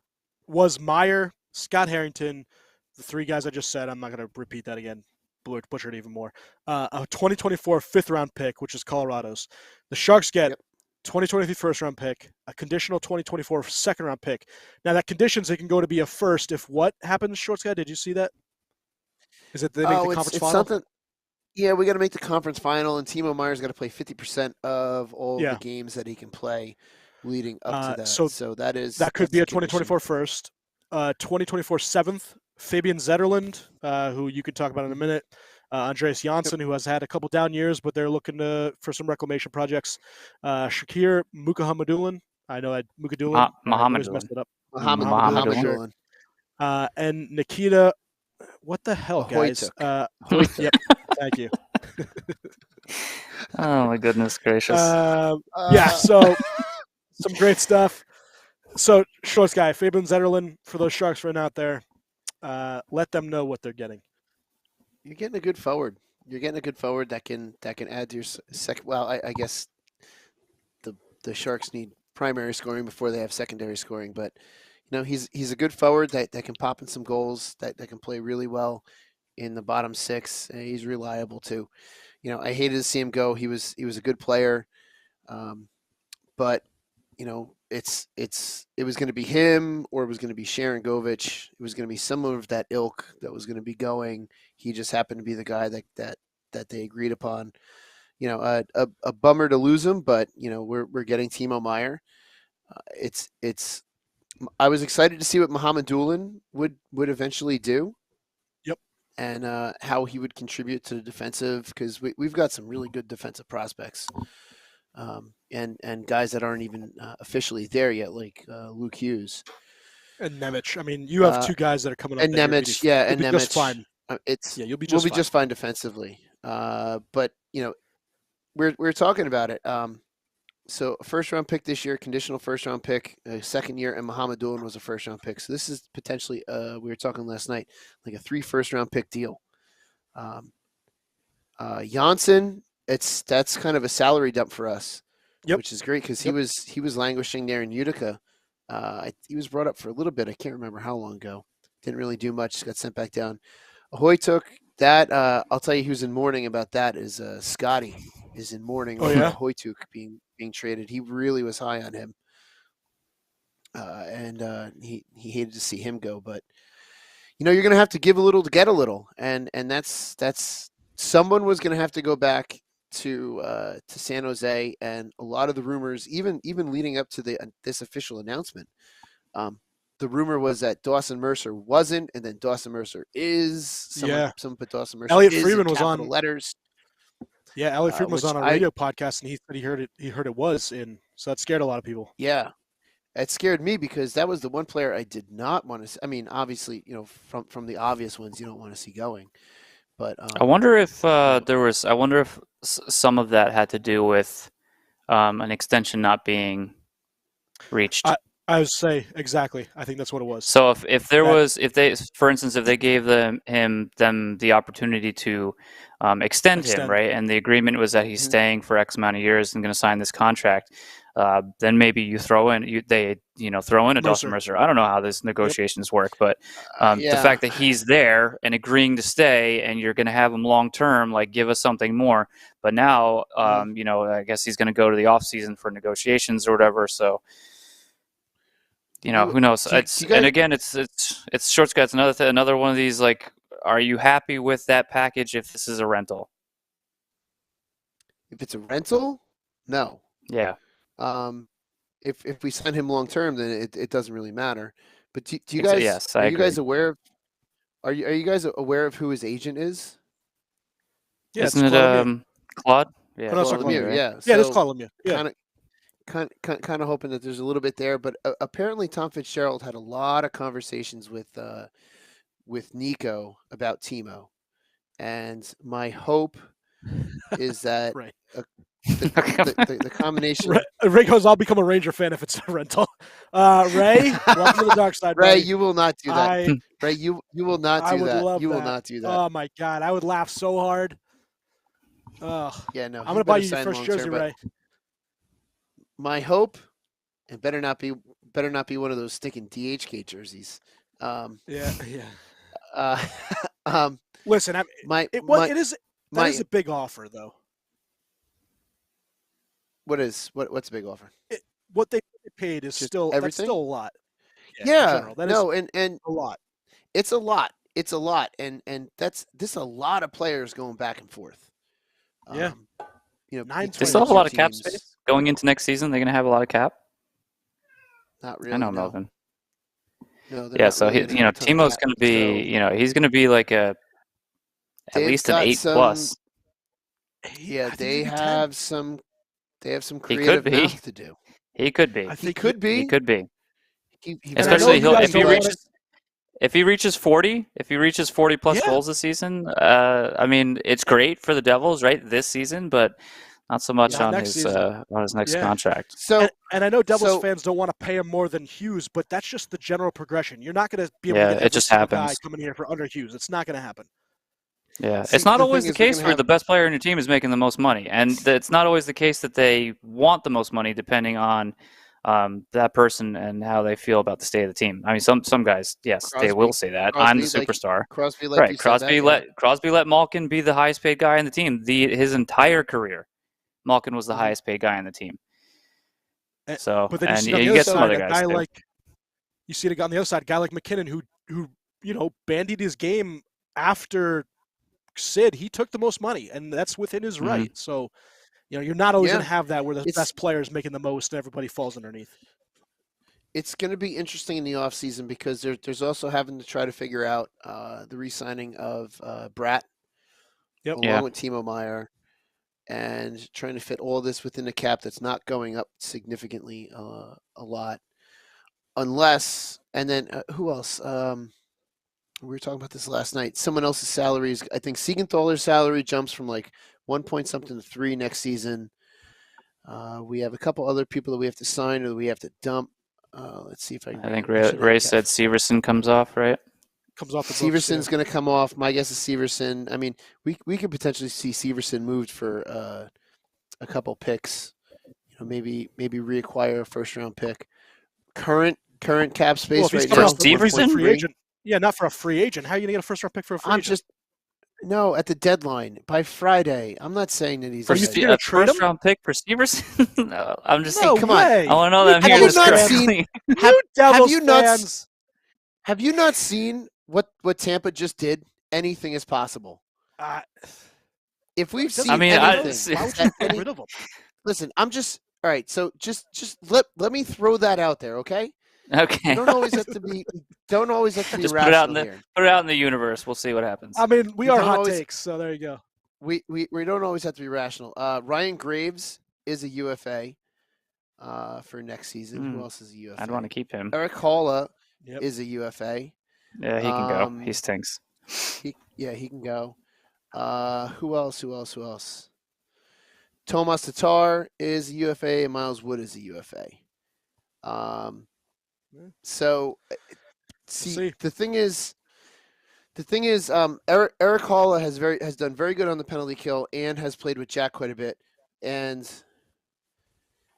A: was Meier, Scott Harrington, the 3 guys I just said. I'm not going to repeat that again. Butchered even more. A 2024 5th-round pick, which is Colorado's. The Sharks get 2023 first-round pick, a conditional 2024 second-round pick. Now, that conditions it can go to be a first if what happens, Shorts guy? Did you see that? Is it they make the conference final?
C: Something. Yeah, we got to make the conference final, and Timo Meier's got to play 50% of all the games that he can play leading up to that. So that could
A: be a 2024 first. 2024 7th, Fabian Zetterlund, who you could talk about in a minute. Andreas Janssen, who has had a couple down years, but they're looking for some reclamation projects. Shakir Mukhamadullin. I know Mukhamadullin. I always messed it up.
C: Muhammadulin.
A: And Nikita. What the hell, guys? Yep. Thank you.
B: Oh my goodness gracious.
A: Yeah. So some great stuff. So Shorts guy, Fabian Zetterlund, for those Sharks fans out there, let them know what they're getting.
C: You're getting a good forward. You're getting a good forward that can add to your second. Well, I guess the Sharks need primary scoring before they have secondary scoring, but he's a good forward that can pop in some goals, that can play really well in the bottom six. And he's reliable too. I hated to see him go. He was a good player, but it was going to be him, or it was going to be Sharon Govich. It was going to be some of that ilk that was going to be going. He just happened to be the guy that they agreed upon. A bummer to lose him, but we're getting Timo Meier. I was excited to see what Muhammadulin would eventually do.
A: Yep.
C: And how he would contribute to the defensive, because we've got some really good defensive prospects. And guys that aren't even officially there yet, like Luke Hughes
A: and Nemec. I mean, you have two guys that are coming up.
C: And Nemec, and Nemec.
A: Just fine.
C: You'll be just fine defensively. But we're talking about it. So a first round pick this year, conditional first round pick, second year, and Muhammadulin was a first round pick. So this is potentially, we were talking last night, like a 3 first round pick deal. Janssen, that's kind of a salary dump for us, which is great, because he was languishing there in Utica. He was brought up for a little bit. I can't remember how long ago. Didn't really do much. Got sent back down. Ahoy took that. I'll tell you who's in mourning about that is Scotty is in mourning over Hoytuk being traded. He really was high on him, and he hated to see him go. But you're going to have to give a little to get a little, and that's someone was going to have to go back to San Jose, and a lot of the rumors, even leading up to this official announcement, the rumor was that Dawson Mercer wasn't, and then Dawson Mercer is. Someone put Dawson Mercer.
A: Elliot
C: is
A: Friedman
C: in
A: was on
C: letters.
A: Yeah, Elliot Friedman was on a radio podcast, and he said he heard it was in. So that scared a lot of people.
C: Yeah, it scared me, because that was the one player I did not want to see. I mean, obviously, from the obvious ones, you don't want to see going. But
B: I wonder if I wonder if some of that had to do with an extension not being reached.
A: I would say exactly. I think that's what it was.
B: So if they gave them the opportunity to extend him, right, and the agreement was that he's staying for X amount of years and going to sign this contract, then maybe you throw in a Dawson Mercer. I don't know how these negotiations work, but the fact that he's there and agreeing to stay, and you're going to have him long term, like, give us something more. But now, I guess he's going to go to the off season for negotiations or whatever. So. Who knows? And again, it's Shorts guy. It's another one of these, like, are you happy with that package if this is a rental?
C: If it's a rental, no.
B: Yeah.
C: If we sign him long term, then it doesn't really matter. But do you guys?
B: Yes,
C: are you guys aware? Are you guys aware of who his agent is?
A: Yeah,
B: isn't it Claude?
A: Yeah, Claude Lemieux,
C: right? Yeah,
A: yeah, it's Claude Lemieux. Yeah.
C: Kind of hoping that there's a little bit there, but apparently Tom Fitzgerald had a lot of conversations with Nico about Timo, and my hope is that
A: right.
C: the combination.
A: Ray goes, I'll become a Ranger fan if it's a rental. Ray, welcome to the dark side.
C: Ray,
A: buddy.
C: you will not do that. Ray, you will not do that. You will not do that.
A: Oh my God, I would laugh so hard.
C: Yeah, no.
A: I'm gonna buy you your first jersey, Ray.
C: My hope, it better not be one of those stinking DHK jerseys.
A: Listen, it is a big offer, though.
C: What's a big offer?
A: What they paid is still everything? That's still a lot.
C: Yeah,
A: and
C: a lot. It's a lot. It's a lot, and this is a lot of players going back and forth.
A: Yeah.
B: They still have a lot of cap space going into next season. They're going to have a lot of cap.
C: Not really.
B: I know,
C: no.
B: Melvin.
C: No, they're
B: Yeah,
C: not
B: so
C: really gonna have a ton of
B: Timo's
C: cap,
B: going to be, he's going to be like at
C: they've
B: least an
C: got
B: 8
C: some-
B: plus.
C: Yeah,
A: I think
C: they
A: he'd be 10.
C: have some
B: He
C: creative
B: could be.
C: math to do.
B: He could be.
A: I
C: He
A: think
C: could be.
B: He could be.
C: He
A: And I know
B: Especially
A: you guys
B: if he
A: don't want
B: reaches if he reaches 40, plus
A: Yeah.
B: goals this season, I mean, it's great for the Devils, right, this season, but not so much
A: Not
B: on
A: next
B: his
A: season.
B: next
A: Yeah.
B: contract.
C: So
A: And I know Devils
C: so-
A: fans don't want to pay him more than Hughes, but that's just the general progression. You're not going to be able
B: Yeah,
A: to get
B: it
A: every
B: just
A: single guy
B: happens.
A: coming here for under Hughes. It's not going to happen.
B: Yeah,
C: See,
B: it's not
C: the
B: always
C: thing
B: the
C: is we're
B: case
C: gonna
B: where
C: have-
B: the best player in your team is making the most money, and it's not always the case that they want the most money, depending on that person and how they feel about the state of the team. I mean, some guys, yes, they will say that I'm the
C: Crosby, like-
B: superstar.
C: Crosby, like
B: Right,
C: you said
B: Crosby
C: that, yeah.
B: Crosby let Malkin be the highest paid guy in the team. His entire career, Malkin was the
C: Mhm.
B: highest paid guy in the team.
A: And-
B: So,
A: But then you
B: and
A: see on the
B: you
A: other
B: get some
A: side,
B: other
A: a
B: guys
A: guy
B: too.
A: like you see on the other side, a guy like McKinnon who bandied his game after Sid. He took the most money, and that's within his
B: Mhm.
A: right. So, you're not always
C: Yeah.
A: going to have that where the
C: It's-
A: best player is making the most and everybody falls underneath.
C: It's going to be interesting in the offseason because there's also having to try to figure out the re-signing of Bratt
A: Yep.
C: along
B: Yeah.
C: with Timo Meier and trying to fit all this within a cap that's not going up significantly a lot. Unless, and then who else? We were talking about this last night. Someone else's salaries. I think Siegenthaler's salary jumps from like 1 point something to 3 next season. We have a couple other people that we have to sign or that we have to dump. Let's see if I can.
B: I think
C: I should have
B: Ray
C: that.
B: said Severson comes off, right?
A: Comes off the books.
C: Severson's going to come off. My guess is Severson. I mean, we could potentially see Severson moved for a couple picks. Maybe reacquire a first round pick. Current cap space
A: if he's
C: right
A: coming
C: now.
A: off the books for a
B: 1.3.
A: free agent. Yeah, not for a free agent. How are you going to get a first round pick for a free agent?
C: No, at the deadline by Friday. I'm not saying that he's.
A: Are you
C: gonna-
A: you're gonna trade
B: first
A: him?
B: round pick for Severson? No, I'm just
A: No
C: come on.
A: way.
B: I want to know that I'm
C: Have
B: hearing
C: you
B: this
C: not
B: correctly.
C: seen-
A: You Devils
C: you not
A: fans.
C: Have you not seen what Tampa just did? Anything is possible. If we've
A: doesn't
C: seen
B: I mean,
C: anything,
A: why would
C: that
A: you get
C: any-
A: rid of him?
C: listen, I'm just all right. So just let me throw that out there, okay?
B: Okay.
C: You don't always have to be. Don't always have to be
B: Just put it out in
C: rational here.
B: Put it out in the universe. We'll see what happens.
A: I mean, we
C: You
A: are
C: don't
A: hot
C: always-
A: takes, so there you go.
C: We don't always have to be rational. Ryan Graves is a UFA for next season. Who else is a UFA?
B: I'd want to keep him.
C: Eric Halla
A: Yep.
C: is a UFA.
B: Yeah, he can go. He stinks.
C: He can go. Who else? Tomas Tatar is a UFA, and Miles Wood is a UFA. So,
A: see.
C: the thing is, Eric Halla has done very good on the penalty kill and has played with Jack quite a bit, and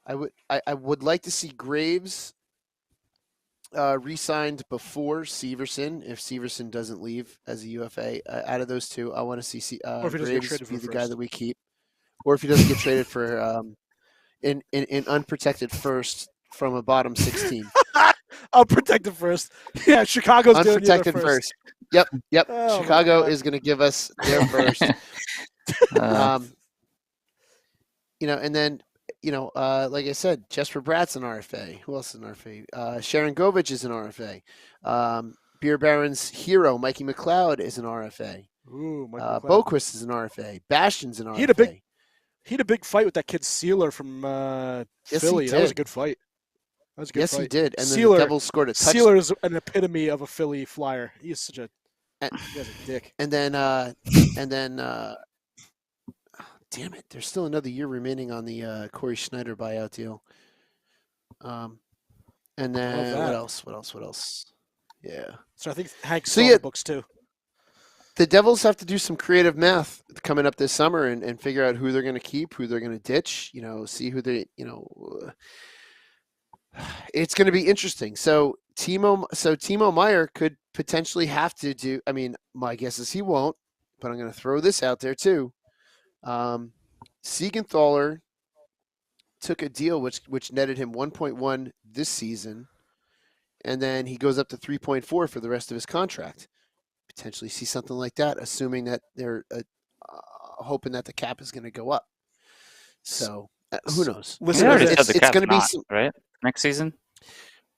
C: I would like to see Graves re-signed before Severson if Severson doesn't leave as a UFA. Out of those two, I want to see
A: Or if he doesn't get
C: Graves
A: traded
C: be
A: for
C: the guy
A: first.
C: that we keep, or if he doesn't get traded for in unprotected first from a bottom 16.
A: Unprotected first. Yeah, Chicago's doing
C: Unprotected
A: you the first.
C: Yep.
A: Oh, my
C: Chicago
A: God.
C: is going to give us their first. And then, like I said, Jesper Bratt's an RFA. Who else is an RFA? Sharon Govich is an RFA. Beer Baron's hero, Mikey McLeod, is an RFA.
A: Ooh, Michael McLeod.
C: Boquist is an RFA. Bastion's an RFA.
A: He had a big fight with that kid Sealer from
C: Yes,
A: Philly.
C: he
A: That was a
C: did.
A: good fight. That was a good
C: Yes,
A: fight.
C: he did. And then
A: Sealer-
C: the Devils scored a touchdown.
A: Sealer is an epitome of a Philly Flyer. He's such a
C: And-
A: he's a dick.
C: And then, damn it, there's still another year remaining on the Corey Schneider buyout deal. And then
A: that.
C: what else? Yeah.
A: So I think Hank's
C: So
A: on
C: yeah-
A: the books too.
C: The Devils have to do some creative math coming up this summer and figure out who they're going to keep, who they're going to ditch, see who they, it's going to be interesting. So Timo Meier could potentially have to do, I mean, my guess is he won't, but I'm going to throw this out there too. Siegenthaler took a deal which netted him 1.1 this season, and then he goes up to 3.4 for the rest of his contract. Potentially see something like that, assuming that they're hoping that the cap is going to go up. So who knows?
A: Listen,
B: They already
A: it's-
B: said the
C: it's
B: cap's
C: gonna be
B: not,
C: some-
B: right next season.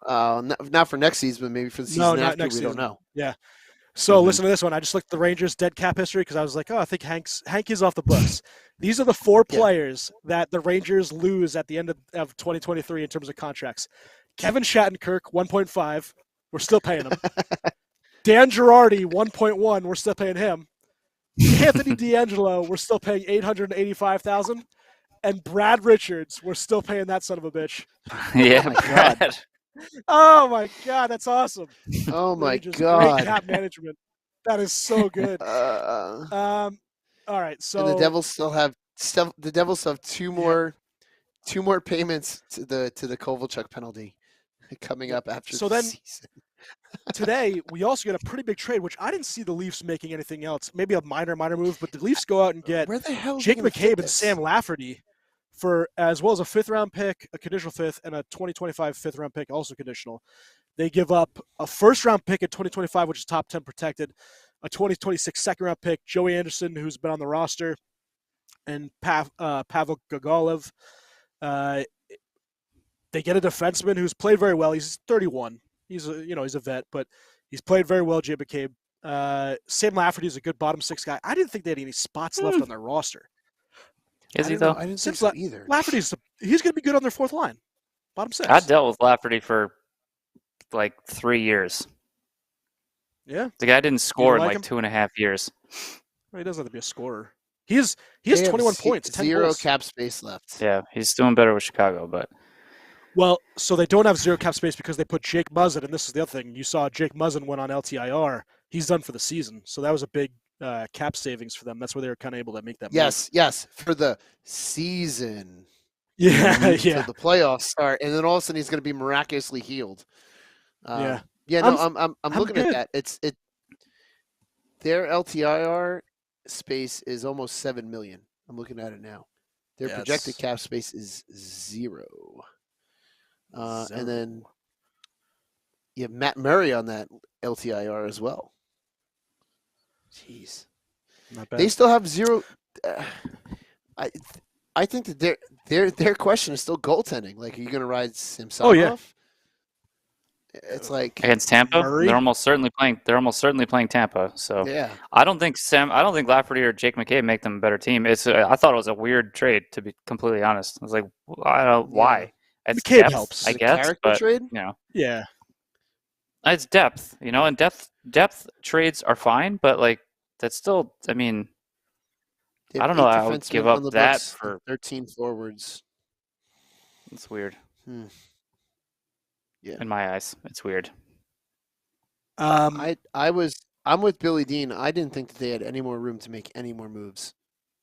C: Not for next season, but maybe for the season
A: No, not
C: after.
A: next
C: We
A: season.
C: don't know.
A: Yeah. So
B: Mhm.
A: listen to this one. I just looked at the Rangers' dead cap history because I was like, oh, I think Hank is off the books. These are the 4
C: Yeah.
A: players that the Rangers lose at the end of 2023 in terms of contracts. Kevin Shattenkirk, 1.5. We're still paying him. Dan Girardi, 1.1. We're still paying him. Anthony DeAngelo, we're still paying $885,000. And Brad Richards, we're still paying that son of a bitch.
B: Yeah,
C: my God.
B: Brad.
A: Oh my God, that's awesome.
C: Oh my
A: Rangers, great
C: God.
A: cap management. That is so good.
C: And
A: All right, so
C: the Devils still have 2 more payments to the Kovalchuk penalty coming up after
A: So
C: the
A: then-
C: season.
A: today we also get a pretty big trade, which I didn't see the Leafs making anything else. Maybe a minor move, but the Leafs go out and get
C: Where the hell is
A: Jake
C: he gonna fit
A: McCabe and
C: this?
A: Sam Lafferty for as well as a 5th-round pick, a conditional 5th, and a 2025 5th-round pick, also conditional. They give up a 1st-round pick in 2025, which is top 10 protected, a 2026 2nd-round pick, Joey Anderson, who's been on the roster, and Pavel Gogolov. They get a defenseman who's played very well. He's 31. He's a vet, but he's played very well. Jay McCabe. Sam Lafferty is a good bottom 6 guy. I didn't think they had any spots left on their roster.
B: Is he
C: I don't know.
B: though?
C: I didn't think
A: Since
C: so either.
A: Lafferty's he's going to be good on their 4th line, bottom 6.
B: I dealt with Lafferty for like 3 years.
A: Yeah,
B: The guy didn't score in
A: like
B: like
A: him?
B: 2.5 years.
A: well, he doesn't have to be a scorer. He has
C: They have
A: 21 points, 10
C: 0
A: goals.
C: cap space left.
B: Yeah, he's doing better with Chicago, but
A: Well, so they don't have 0 cap space because they put Jake Muzzin, and this is the other thing. You saw Jake Muzzin went on LTIR. He's done for the season, so that was a big cap savings for them. That's where they were kind of able to make that move.
C: Yes, for the season.
A: Yeah,
C: Till
A: yeah.
C: the playoffs start, and then all of a sudden he's going to be miraculously healed.
A: Yeah.
C: No,
A: I'm
C: I'm looking
A: good.
C: at that. Their LTIR space is almost 7 million. I'm looking at it now. Their
A: Yeah,
C: projected
A: it's-
C: cap space is 0. And then you have Matt Murray on that LTIR as well. Jeez,
A: Not bad.
C: they still have 0. I think that their question is still goaltending. Like, are you going to ride Samsonov?
A: Oh, yeah.
C: It's like,
B: against Tampa,
A: Murray?
B: they're almost certainly playing Tampa. So
C: yeah.
B: I don't think Lafferty or Jake McCabe make them a better team. I thought it was a weird trade, to be completely honest. I was like, I don't know why. It's
A: McCabe
B: depth,
A: helps.
B: I
C: Is it a
B: guess,
C: character
B: but
C: trade?
A: Yeah.
B: It's depth, and depth trades are fine, but like that's still, I mean,
C: They
B: I
C: have
B: don't know.
C: 8
B: I would
C: defensemen
B: give
C: on
B: up
C: the
B: that
C: books,
B: for.
C: 13 forwards.
B: It's weird.
C: Yeah.
B: In my eyes, it's weird.
A: Um,
C: I'm with Billy Dean. I didn't think that they had any more room to make any more moves.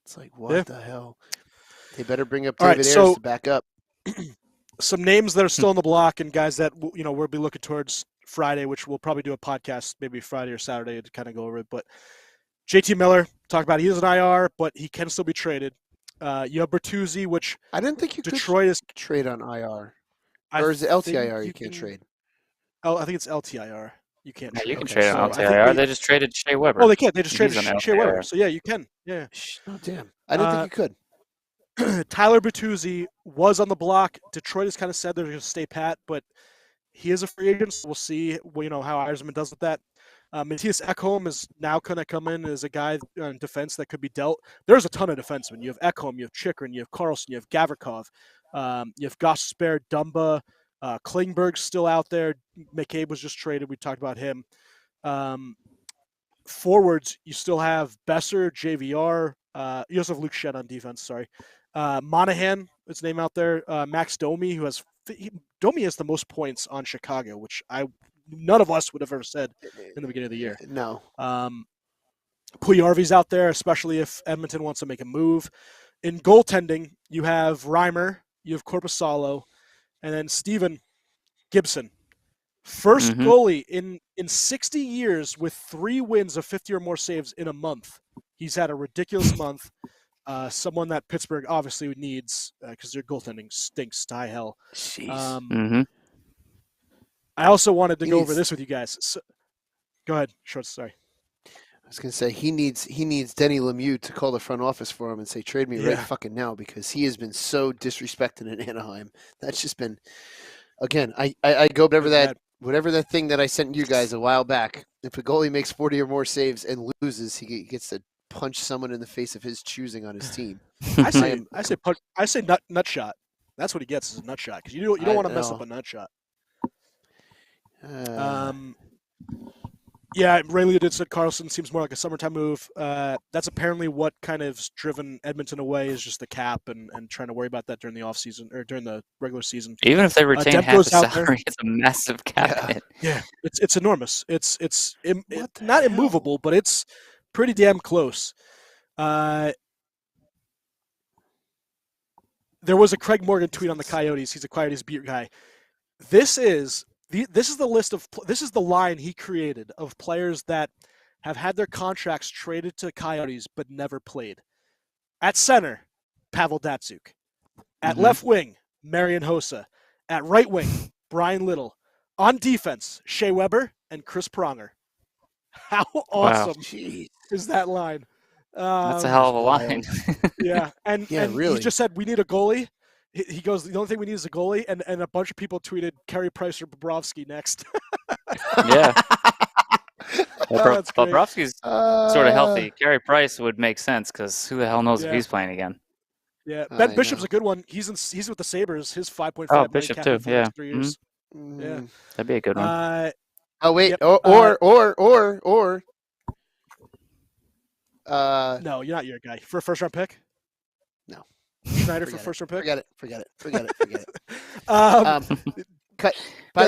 C: It's like, what
A: Yeah.
C: the hell? They better bring up
A: All right,
C: David Ayers
A: so-
C: to back up.
A: some names that are still on the block and guys that we'll be looking towards Friday, which we'll probably do a podcast maybe Friday or Saturday to kind of go over it. But JT Miller, talk about it. He is an IR, but he can still be traded. You have Bertuzzi, which
C: I didn't think you
A: Detroit is.
C: could trade on IR.
A: I
C: Or is it
A: think
C: LTIR you can't trade?
A: Oh, I think it's LTIR. You can't.
B: Yeah,
A: trade.
B: you can
C: Okay,
B: trade
C: so
B: on
C: I think
B: LTIR.
A: they-
B: They just traded Shea Weber.
A: Oh, they can. They just
B: He's
A: traded
B: on
A: Shea Weber.
B: LTIR.
A: So yeah, you can. Yeah.
C: Oh, damn. I didn't think you could.
A: Tyler Bertuzzi was on the block. Detroit has kind of said they're going to stay pat, but he is a free agent, so we'll see. How Eisman does with that. Matthias Ekholm is now going to come in as a guy on defense that could be dealt. There's a ton of defensemen. You have Ekholm, you have Chikrin, you have Carlson, you have Gavrikov, you have Gosper, Dumba, Klingberg's still out there. McCabe was just traded. We talked about him. Forwards, you still have Besser, JVR. You also have Luke Shed on defense. Sorry, Monahan, his name out there. Max Domi, who has Domi has the most points on Chicago, which none of us would have ever said in the beginning of the year.
C: No.
A: Puyarvi's out there, especially if Edmonton wants to make a move. In goaltending, you have Reimer, you have Korpisalo, and then Steven Gibson. First
B: Mhm.
A: goalie in 60 years with 3 wins of 50 or more saves in a month. He's had a ridiculous month. Someone that Pittsburgh obviously needs because their goaltending stinks to high hell.
C: Jeez.
B: Mm-hmm.
A: I also wanted to
C: He
A: go over
C: needs-
A: this with you guys. So, go ahead, Shorts. Sorry.
C: I was gonna say he needs Denny Lemieux to call the front office for him and say trade me right
A: Yeah.
C: fucking now because he has been so disrespected in Anaheim. That's just been again, I go whatever that thing that I sent you guys a while back. If a goalie makes 40 or more saves and loses, he gets to punch someone in the face of his choosing on his team.
A: I say nut shot. That's what he gets is a nut shot because you don't want to mess up a nut shot. Yeah, Ray did said Carlson seems more like a summertime move. That's apparently what kind of driven Edmonton away is just the cap and trying to worry about that during the off season or during the regular season.
B: Even if they retain half the salary, it's a massive cap hit.
A: Yeah, it's enormous. It's not immovable, but it's pretty damn close. There was a Craig Morgan tweet on the Coyotes. He's a Coyotes beat guy. This is the list of this is the line he created of players that have had their contracts traded to Coyotes but never played. At center, Pavel Datsyuk. At left wing, Marian Hossa. At right wing, Brian Little. On defense, Shea Weber and Chris Pronger. How awesome is that line?
B: That's a hell of a line.
A: Yeah, and
C: really.
A: He just said we need a goalie. He goes, the only thing we need is a goalie, and a bunch of people tweeted Carey Price or Bobrovsky next.
B: Yeah. Bobrovsky's sort of healthy. Carey Price would make sense because who the hell knows if he's playing again?
A: Yeah, Ben Bishop's a good one. He's with the Sabres. His 5.5 million
B: Bishop
A: cap
B: too.
A: for the
B: Yeah.
A: next 3 years.
B: Yeah, that'd be a good one.
C: Oh wait,
A: Yep.
C: or.
A: No, you're not your guy for a first round pick.
C: No,
A: Schneider for first round pick.
C: Forget it.
A: By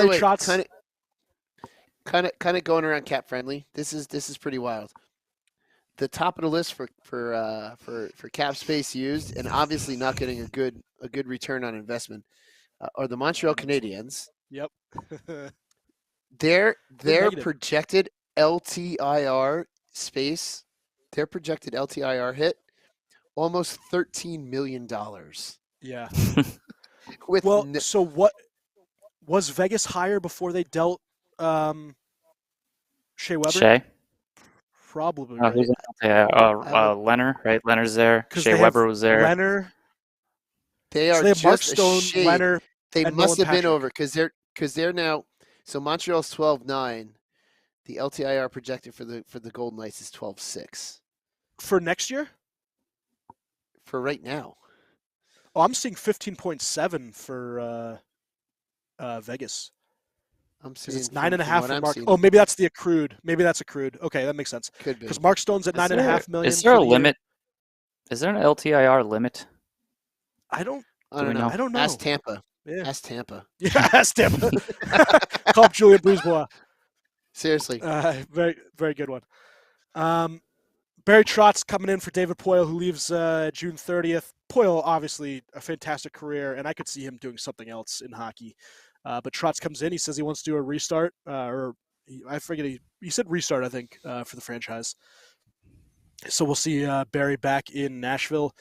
C: the way, kind of going around cap friendly. This is pretty wild. The top of the list for cap space used, and obviously not getting a good return on investment, are the Montreal Canadiens.
A: Yep.
C: Their projected LTIR space, their projected LTIR hit, almost $13 million.
A: Yeah.
C: With
A: so what was Vegas higher before they dealt Shea Weber?
B: Shea?
A: Probably.
B: Leonard, right? Leonard's there. Shea Weber was there.
A: Leonard.
C: They are
A: so they have
C: just
A: Mark Stone, Leonard.
C: They
A: and
C: must
A: Nolan
C: have been
A: Patrick.
C: over because they're now. So Montreal's 12.9. The LTIR projected for the Golden Knights is 12.6
A: for next year.
C: For right now.
A: Oh, I'm seeing 15.7 for Vegas.
C: I'm seeing
A: it's 9.5 for Mark.
C: Seeing.
A: Oh, maybe that's the accrued. Maybe that's accrued. Okay, that makes sense.
C: Could be
A: because Mark Stone's at 9.5 million.
B: Is there a limit? Is there an LTIR limit?
C: I don't know. Ask Tampa.
A: Yeah.
C: Ask Tampa.
A: Yeah, ask Tampa. Call up Julian Brisebois.
C: Seriously.
A: Very, very good one. Barry Trotz coming in for David Poile, who leaves June 30th. Poile, obviously, a fantastic career, and I could see him doing something else in hockey. But Trotz comes in. He says he wants to do a restart, I forget. He said restart, I think, for the franchise. So we'll see Barry back in Nashville.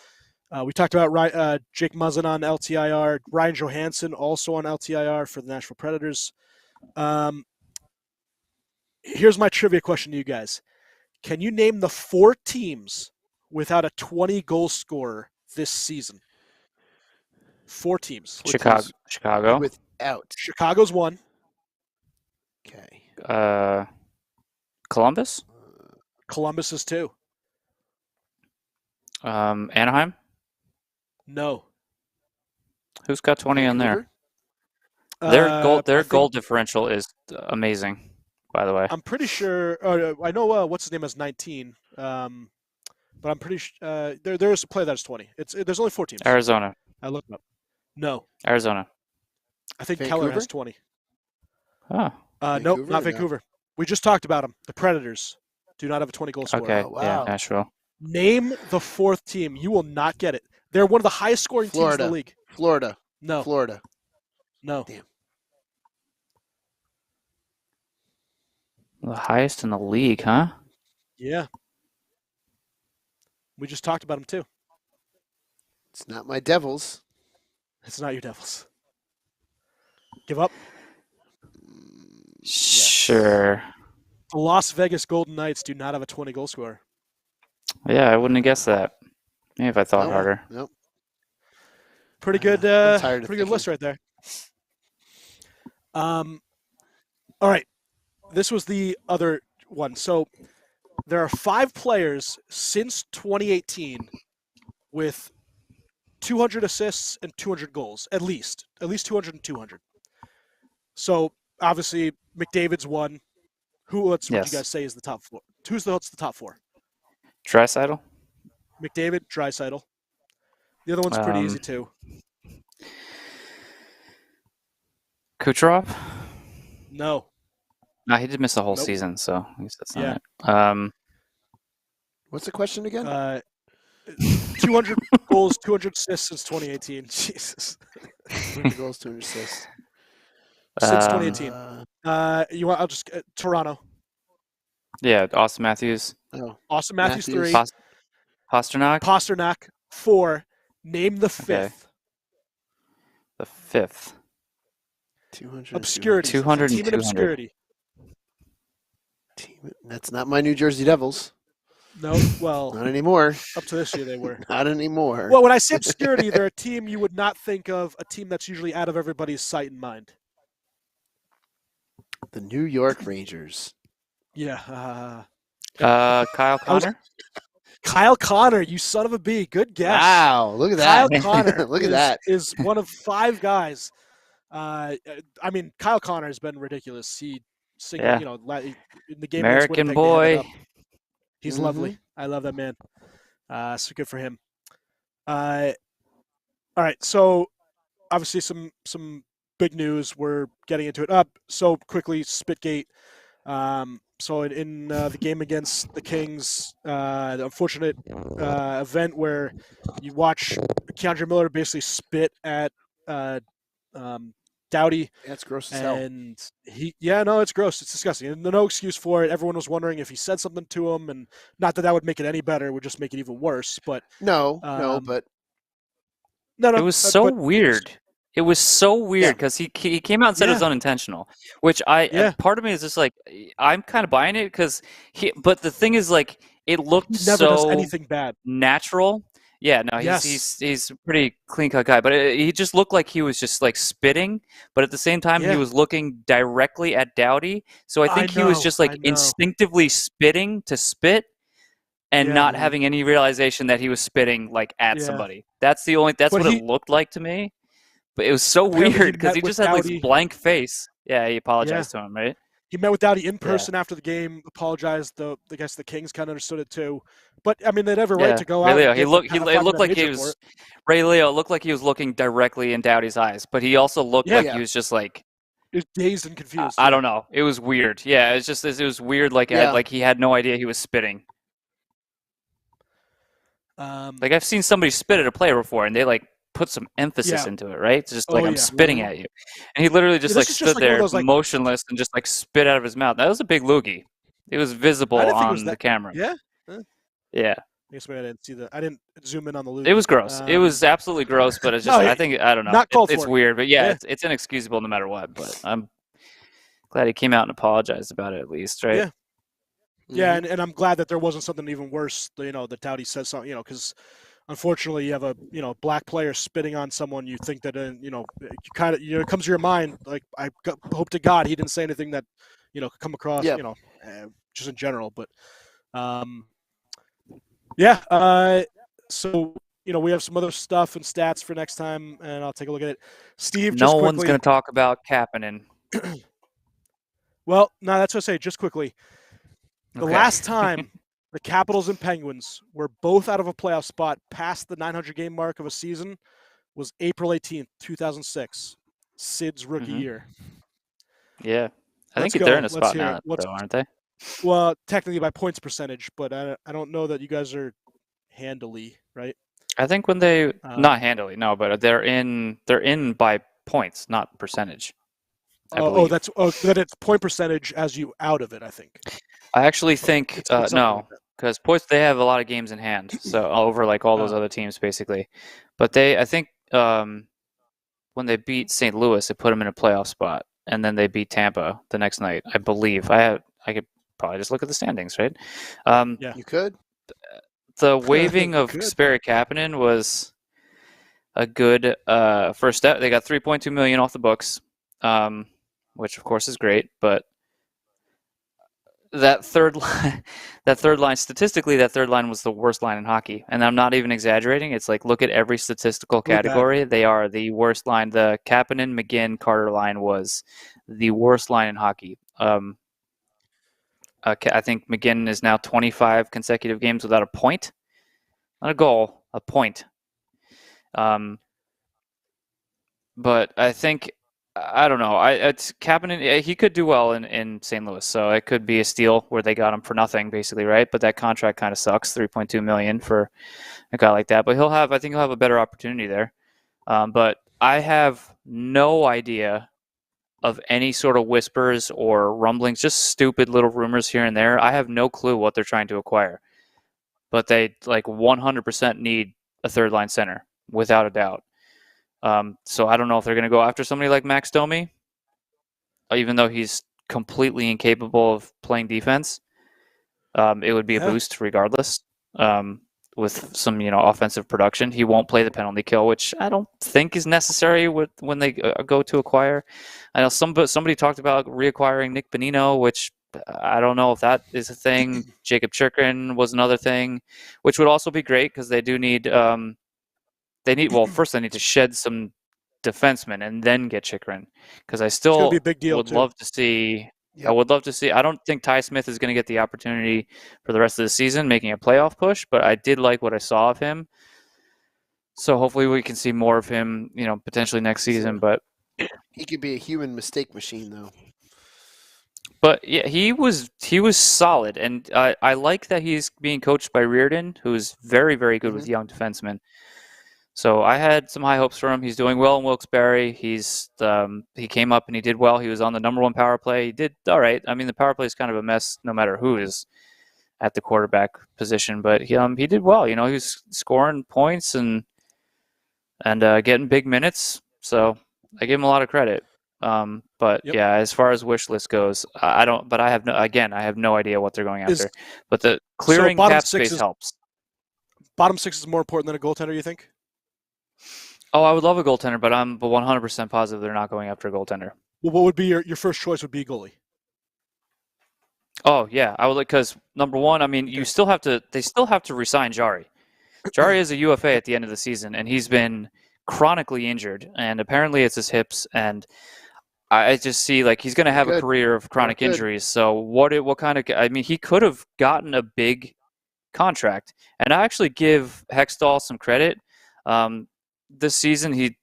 A: We talked about Jake Muzzin on LTIR. Ryan Johansson also on LTIR for the Nashville Predators. Here's my trivia question to you guys. Can you name the 4 teams without a 20-goal scorer this season? 4 teams.
B: Chicago.
C: Without.
A: Chicago's 1.
C: Okay.
B: Columbus?
A: Columbus is 2.
B: Anaheim?
A: No.
B: Who's got 20 on there? Their goal differential is amazing, by the way.
A: I'm pretty sure. I know what's his name is 19. But I'm pretty sure there's a player that's 20. There's only 4 teams.
B: Arizona.
A: I looked up. No.
B: Arizona.
A: I think
C: Vancouver?
A: Keller has 20.
B: Oh.
A: Nope, not Vancouver. We just talked about them. The Predators do not have a 20-goal scorer.
B: Okay.
C: Oh, wow.
B: Yeah, Nashville.
A: Name the 4th team. You will not get it. They're one of the highest scoring teams in the league.
C: Florida.
A: No.
C: Florida.
A: No.
C: Damn.
B: The highest in the league, huh?
A: Yeah. We just talked about them too.
C: It's not my Devils.
A: It's not your Devils. Give up.
B: Sure.
A: The Las Vegas Golden Knights do not have a 20-goal scorer.
B: Yeah, I wouldn't have guessed that. Maybe if I thought harder.
C: Nope.
A: Pretty good.
C: I'm tired of
A: pretty good list right there. All right. This was the other one. So there are 5 players since 2018 with 200 assists and 200 goals, at least 200 and 200. So obviously McDavid's one. What would you guys say is the top 4? What's the top 4?
B: Draisaitl?
A: McDavid, Draisaitl. The other one's pretty easy too.
B: Kucherov?
A: No.
B: No, he did miss the whole season, so I guess that's not it.
C: What's the question again?
A: 200 goals, 200 assists since 2018. Jesus.
C: 200 goals, 200 assists.
A: Since 2018. I'll just Toronto.
B: Yeah, Austin Matthews.
C: Oh,
A: Austin Matthews 3.
B: Pasternak?
A: Pasternak 4. Name the 5th.
B: Okay. The 5th.
C: 200.
A: Obscurity.
B: 200
A: Team in obscurity.
C: That's not my New Jersey Devils.
A: No, well,
C: not anymore.
A: Up to this year, they were.
C: Not anymore.
A: Well, when I say obscurity, they're a team you would not think of, a team that's usually out of everybody's sight and mind.
C: The New York Rangers.
A: Yeah.
B: Kyle Connor?
A: Kyle Connor, you son of a bee. Good guess.
C: Wow, look at that.
A: Kyle Connor
C: look at that.
A: Is one of 5 guys. I mean, Kyle Connor has been ridiculous. He, in the game
B: American
A: Winnipeg,
B: boy.
A: He's lovely. I love that man. So good for him. All right, so obviously some big news. We're getting into it. So quickly, Spitgate. So in the game against the Kings, the unfortunate event where you watch Keandre Miller basically spit at Doughty.
C: That's gross as hell.
A: And it's gross. It's disgusting. And no excuse for it. Everyone was wondering if he said something to him, and not that would make it any better. It would just make it even worse. But
C: no.
B: It was so weird. It was so weird because he came out and said it was unintentional, which part of me is just like, I'm kind of buying it because but the thing is, like, it looked
A: he never does anything bad.
B: Natural. Yeah, no, he's a pretty clean-cut guy, but he just looked like he was just, like, spitting, but at the same time he was looking directly at Doughty, so I think he was just, like, instinctively spitting to spit and not having any realization that he was spitting, like, at somebody. That's what it looked like to me, but it was so weird because he just had, like, this blank face. Yeah, he apologized to him, right?
A: He met with Doughty in person after the game, apologized. I guess the Kings kind of understood it too. But I mean, they'd have a right to go out.
B: Ray Leo, it looked like he was. Ray Leo looked like he was looking directly in Doughty's eyes, but he also looked like he was just like.
A: He was dazed and confused.
B: I don't know. It was weird. Yeah, it was weird. Like like he had no idea he was spitting. Like I've seen somebody spit at a player before, and they like put some emphasis into it, right? It's just like I'm spitting at you, and he literally just like stood there motionless and just like spit out of his mouth. That was a big loogie. It was visible on the camera.
A: Yeah.
B: Yeah.
A: I guess maybe I didn't see that. I didn't zoom in on the loogie.
B: It was gross. It was absolutely gross, but it's just I don't know.
A: Not called
B: it's
A: for.
B: Weird, but it's inexcusable no matter what. But I'm glad he came out and apologized about it at least, right?
A: Yeah. Yeah, and I'm glad that there wasn't something even worse. That Doughty says something, because unfortunately you have a black player spitting on someone. You think that you kind of it comes to your mind like hope to God he didn't say anything that could come across just in general. But so we have some other stuff and stats for next time, and I'll take a look at it. Steve,
B: no one's going to talk about Kapanen.
A: Well, no, that's what I say. Just quickly, the last time the Capitals and Penguins were both out of a playoff spot past the 900 game mark of a season was April 18th, 2006, Sid's rookie year.
B: Yeah, I think they're in a spot now, though, aren't they?
A: Well, technically by points percentage, but I don't know that you guys are handily, right?
B: I think when they not handily, no, but they're in by points, not percentage.
A: That it's point percentage as you out of it. I think.
B: I actually think no, because points they have a lot of games in hand, so over like all those other teams basically. But I think when they beat St. Louis, it put them in a playoff spot, and then they beat Tampa the next night. I believe I could probably just look at the standings, right?
C: You could.
B: The waiving of Kasperi Kapanen was a good first step. They got $3.2 million off the books. which of course is great, but that third line, statistically, that third line was the worst line in hockey. And I'm not even exaggerating. It's like, look at every statistical category. They are the worst line. The Kapanen, McGinn, Carter line was the worst line in hockey. I think McGinn is now 25 consecutive games without a point. Not a goal, a point. But I think, I don't know. It's Kapanen. He could do well in St. Louis, so it could be a steal where they got him for nothing, basically, right? But that contract kind of sucks, $3.2 million for a guy like that. But I think he'll have a better opportunity there. But I have no idea of any sort of whispers or rumblings, just stupid little rumors here and there. I have no clue what they're trying to acquire, but they 100% need a third line center without a doubt. So I don't know if they're going to go after somebody like Max Domi, even though he's completely incapable of playing defense. It would be a boost regardless. With some offensive production, he won't play the penalty kill, which I don't think is necessary when they go to acquire. I know somebody talked about reacquiring Nick Bonino, which I don't know if that is a thing. Jacob Chikrin was another thing, which would also be great because they do need. First they need to shed some defensemen and then get Chikrin, because I still
A: be a big deal
B: would
A: too.
B: love to see.
C: Yep.
B: I would love to see. I don't think Ty Smith is going to get the opportunity for the rest of the season making a playoff push, but I did like what I saw of him. So hopefully we can see more of him, potentially next season. But
C: he could be a human mistake machine, though.
B: But yeah, he was solid, and I like that he's being coached by Reardon, who's very, very good with young defensemen. So I had some high hopes for him. He's doing well in Wilkes-Barre. He came up and he did well. He was on the number 1 power play. He did all right. I mean, the power play is kind of a mess no matter who is at the quarterback position, but he did well. He was scoring points and getting big minutes. So I give him a lot of credit. But yeah, as far as wish list goes, I don't. But I have no idea what they're going after. But the clearing cap space helps.
A: Bottom 6 is more important than a goaltender, you think?
B: Oh, I would love a goaltender, but I'm 100% positive they're not going after a goaltender.
A: Well, what would be your first choice? Would be goalie.
B: Oh yeah, I would, because number one, I mean, they still have to resign Jari. Jari is a UFA at the end of the season, and he's been chronically injured, and apparently it's his hips, and I just see he's going to have a career of chronic injuries. So what kind of? I mean, he could have gotten a big contract, and I actually give Hextall some credit. This season, he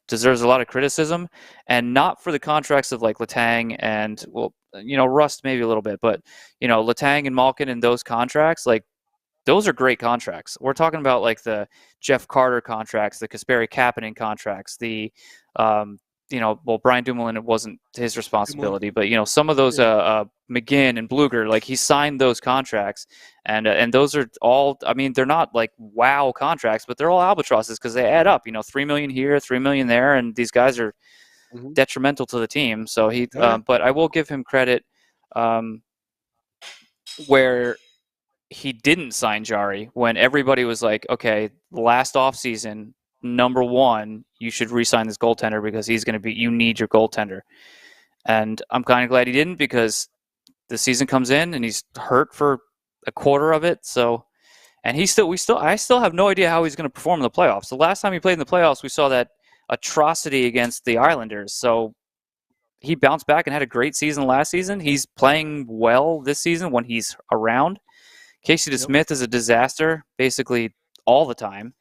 B: deserves a lot of criticism, and not for the contracts of Letang and Rust maybe a little bit, but Letang and Malkin and those contracts, those are great contracts. We're talking about the Jeff Carter contracts, the Kasperi Kapanen contracts, the Brian Dumoulin, it wasn't his responsibility, but some of those McGinn and Bluger, he signed those contracts, and those are all. I mean, they're not wow contracts, but they're all albatrosses because they add up. $3 million here, $3 million there, and these guys are detrimental to the team. So but I will give him credit where he didn't sign Jari when everybody was like, okay, last offseason, number one, you should re-sign this goaltender because he's going to be. You need your goaltender, and I'm kind of glad he didn't, because the season comes in and he's hurt for a quarter of it. So, and I still have no idea how he's going to perform in the playoffs. The last time he played in the playoffs, we saw that atrocity against the Islanders. So he bounced back and had a great season last season. He's playing well this season when he's around. Casey DeSmith is a disaster basically all the time.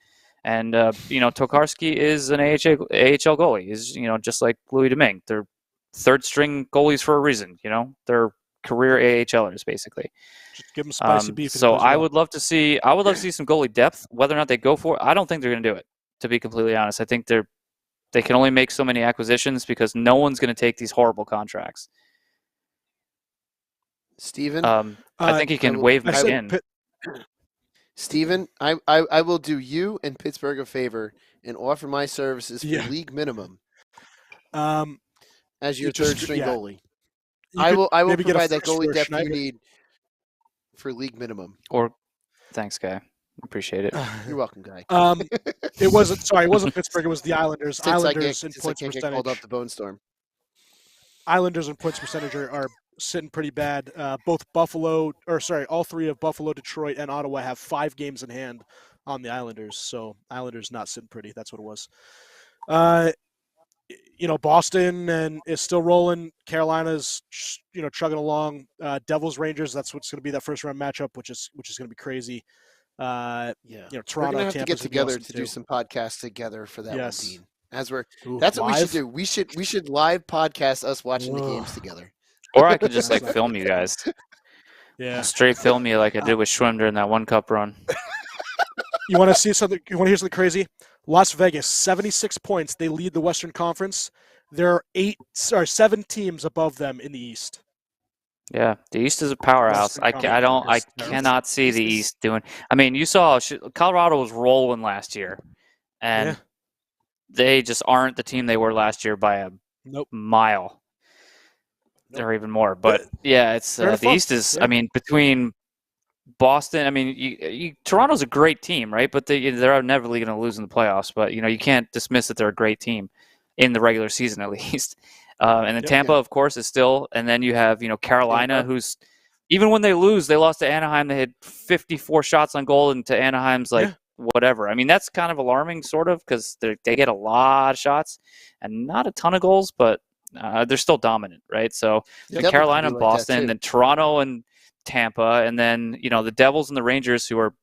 B: And, Tokarski is an AHL goalie. He's, just like Louis Domingue. They're third-string goalies for a reason, They're career AHLers, basically.
A: Just give them spicy beef.
B: So I would love to see some goalie depth. Whether or not they go for it, I don't think they're going to do it, to be completely honest. I think they can only make so many acquisitions because no one's going to take these horrible contracts.
C: Steven?
B: I think he can wave back in.
C: Steven, I will do you and Pittsburgh a favor and offer my services for league minimum as your third-string goalie. I will provide that goalie depth you need for league minimum.
B: Thanks, Guy. Appreciate it.
C: You're welcome, Guy.
A: It wasn't Pittsburgh. It was the Islanders. Islanders in points
C: percentage. Called up the Bone Storm.
A: Islanders and points percentage are sitting pretty bad. All three of Buffalo, Detroit, and Ottawa have 5 games in hand on the Islanders. So Islanders not sitting pretty. That's what it was. Boston is still rolling. Carolina's chugging along. Devils Rangers. That's what's going to be that first round matchup, which is going to be crazy.
C: Toronto. We're gonna have to get together to do some podcasts together for that one, Dean. That's what we should do. We should live podcast us watching the games together.
B: Or I could just film you guys.
A: Yeah,
B: straight film you like I did with Schwim during that one cup run.
A: You want to see something? You want to hear something crazy? Las Vegas, 76 points. They lead the Western Conference. There are 7 teams above them in the East.
B: Yeah, the East is a powerhouse. I cannot see the East doing. I mean, you saw Colorado was rolling last year, and they just aren't the team they were last year by a mile, or even more. But it's the East is. I mean, between Boston, I mean, Toronto's a great team, right? But they're inevitably going to lose in the playoffs. But you can't dismiss that they're a great team in the regular season, at least. And then Tampa, of course, is still. And then you have Carolina, who's even when they lose, they lost to Anaheim. They had 54 shots on goal, and to Anaheim's whatever. I mean, that's kind of alarming, sort of, because they get a lot of shots and not a ton of goals, but they're still dominant, right? So Carolina and Boston, then Toronto and Tampa, and then the Devils and the Rangers, who are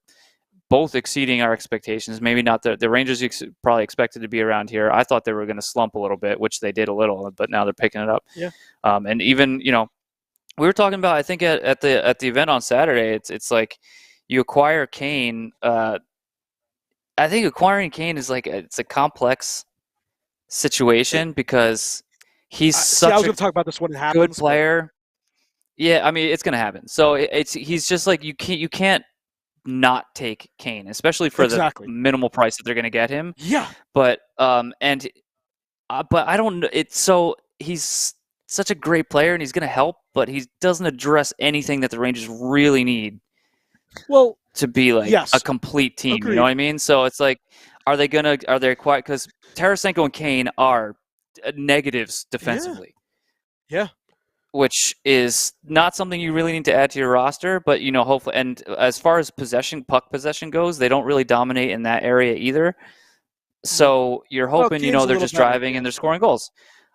B: both exceeding our expectations. Maybe not the Rangers probably expected to be around here. I thought they were going to slump a little bit, which they did a little, but now they're picking it up.
A: Yeah.
B: And even we were talking about, I think at the event on Saturday, it's like you acquire Kane. I think acquiring Kane is it's a complex situation because he's such
A: I was going to talk about this when it happens.
B: Good player. Yeah, I mean it's going to happen. So he's just like you can't not take Kane, especially for the minimal price that they're going to get him.
A: Yeah.
B: But but I don't know. He's such a great player and he's going to help, but he doesn't address anything that the Rangers really need.
A: Well,
B: to be a complete team,
A: Agreed.
B: You know what I mean? So it's like, are they quiet? Because Tarasenko and Kane are negatives defensively.
A: Yeah.
B: Which is not something you really need to add to your roster, but hopefully. And as far as puck possession goes, they don't really dominate in that area either. So you're hoping they're just driving and they're scoring goals.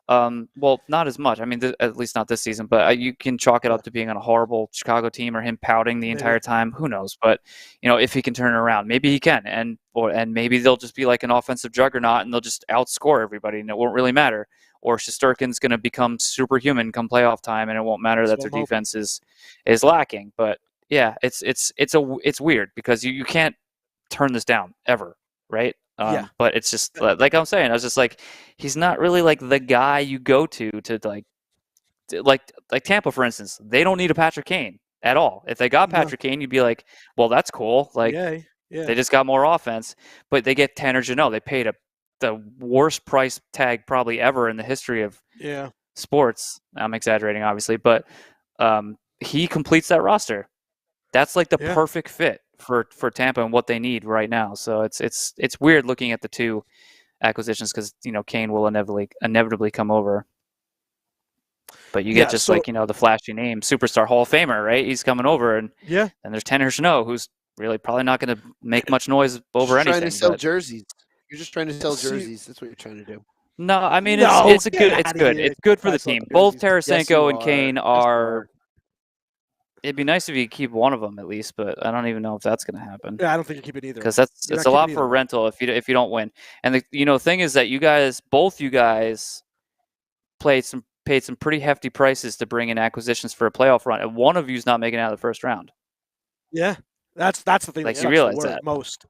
B: Well, not as much. I mean, at least not this season. But you can chalk it up to being on a horrible Chicago team or him pouting the entire time. Who knows? But if he can turn it around, maybe he can. And maybe they'll just be like an offensive juggernaut and they'll just outscore everybody, and it won't really matter. Or Shesterkin's going to become superhuman come playoff time, and it won't matter that their defense is lacking. But yeah, it's weird because you can't turn this down ever, right? But it's just like I'm saying, I was just like, he's not really like the guy you go to like Tampa, for instance. They don't need a Patrick Kane at all. If they got Patrick Kane, you'd be like, well, that's cool. Like they just got more offense, but they get Tanner Jeannot. They paid the worst price tag probably ever in the history of sports. I'm exaggerating, obviously, but he completes that roster. That's like the perfect fit for Tampa and what they need right now. So it's weird looking at the two acquisitions because Kane will inevitably come over. But you get the flashy name, superstar Hall of Famer, right? He's coming over, and there's Tanner Jeannot, who's really probably not going to make much noise over anything.
C: Trying to sell jerseys. You're just trying to sell jerseys. That's what you're trying to do.
B: No, I mean it's good. It's good for the team. Both Tarasenko and Kane are. It'd be nice if you keep one of them at least, but I don't even know if that's going to happen.
A: Yeah, I don't think you keep it either.
B: Because it's a lot for rental if you don't win. And the thing is that both you guys paid some pretty hefty prices to bring in acquisitions for a playoff run, and one of you's not making it out of the first round.
A: Yeah, that's the thing.
B: Like you realize that
A: most.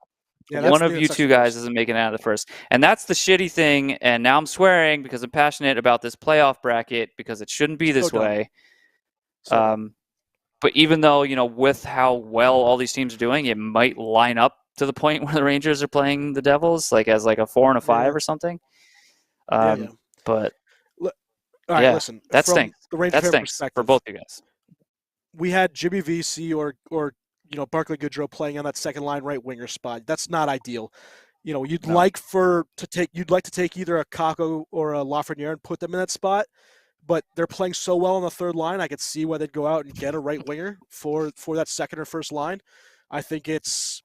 B: Yeah, one of you two guys isn't making it out of the first, and that's the shitty thing. And now I'm swearing because I'm passionate about this playoff bracket because it shouldn't be this way. But even though, with how well all these teams are doing, it might line up to the point where the Rangers are playing the Devils, as a 4 and a 5 or something. But
A: all right, listen,
B: that stinks.
A: That
B: stinks for both you guys.
A: We had Jimmy VC or Barclay Goodrow playing on that second line right winger spot. That's not ideal. You'd like to take either a Kakko or a Lafreniere and put them in that spot. but they're playing so well on the third line. I could see why they'd go out and get a right winger for that second or first line. I think it's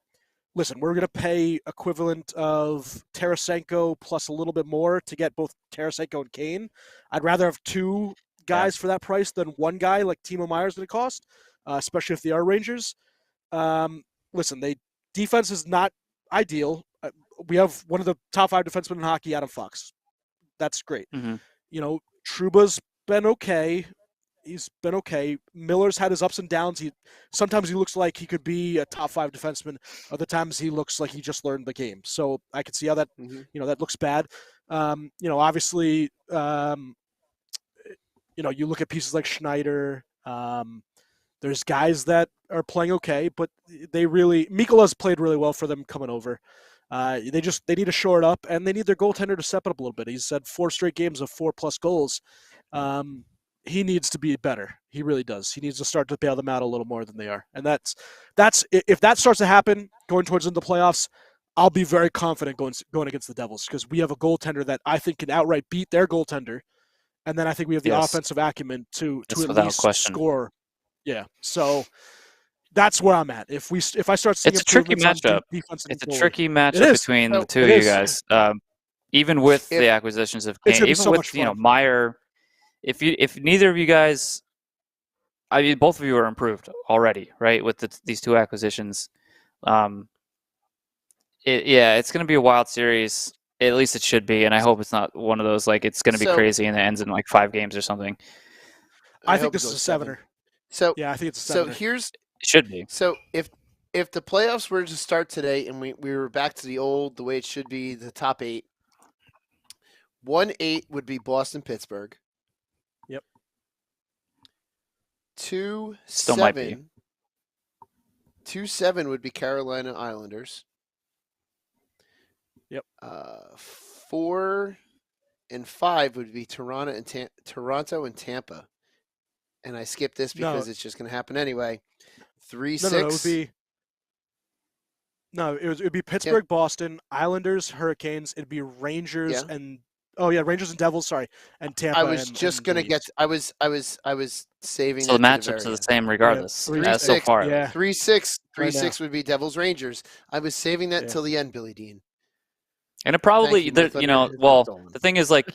A: listen. We're going to pay equivalent of Tarasenko plus a little bit more to get both Tarasenko and Kane. I'd rather have two guys for that price than one guy like Timo Meier is going to cost, especially if they are Rangers. Listen, defense is not ideal. We have one of the top 5 defensemen in hockey, Adam Fox. That's great.
B: Mm-hmm.
A: You know, Trouba's been okay. He's been okay. Miller's had his ups and downs. Sometimes he looks like he could be a top 5 defenseman. Other times he looks like he just learned the game. So I can see how that that looks bad. Obviously, you look at pieces like Schneider. There's guys that are playing okay, but Mikola's played really well for them coming over. They need to shore it up, and they need their goaltender to step it up a little bit. He's had 4 straight games of 4+ goals. He needs to be better. He really does. He needs to start to bail them out a little more than they are. And that's if that starts to happen going towards into the playoffs, I'll be very confident going against the Devils because we have a goaltender that I think can outright beat their goaltender, and then I think we have the offensive acumen to at least score. Yeah. So that's where I'm at. If I start seeing
B: it's a tricky matchup. It's a tricky matchup between the two of you guys. Even with the acquisitions of Kane, even with Meier. If neither of you guys, I mean, both of you are improved already, right? With these 2 acquisitions, it's going to be a wild series. At least it should be, and I hope it's not one of those like it's going to be crazy and it ends in like 5 games or something.
A: I think this is a 7er.
C: So
A: yeah, I think it's a 7er.
C: So
B: it should be.
C: So if the playoffs were to start today and we were back to the way it should be, the top 8, 1-8 would be Boston, Pittsburgh.
A: Yep.
C: 2-7. 2-7 would be Carolina Islanders.
A: Yep.
C: 4 and 5 would be Toronto and Tampa. And I skipped this because it's just going to happen anyway. 3-6.
A: It would be Pittsburgh, Boston, Islanders, Hurricanes. It'd be Rangers and Rangers and Devils. Sorry, and Tampa.
C: I was just going to get. I was saving.
B: So the matchups are the same regardless.
A: Yeah,
B: so far.
C: Yeah. 3-6. 3-6 would be Devils Rangers. I was saving that until the end, Billy Dean.
B: And it probably, the thing is, like,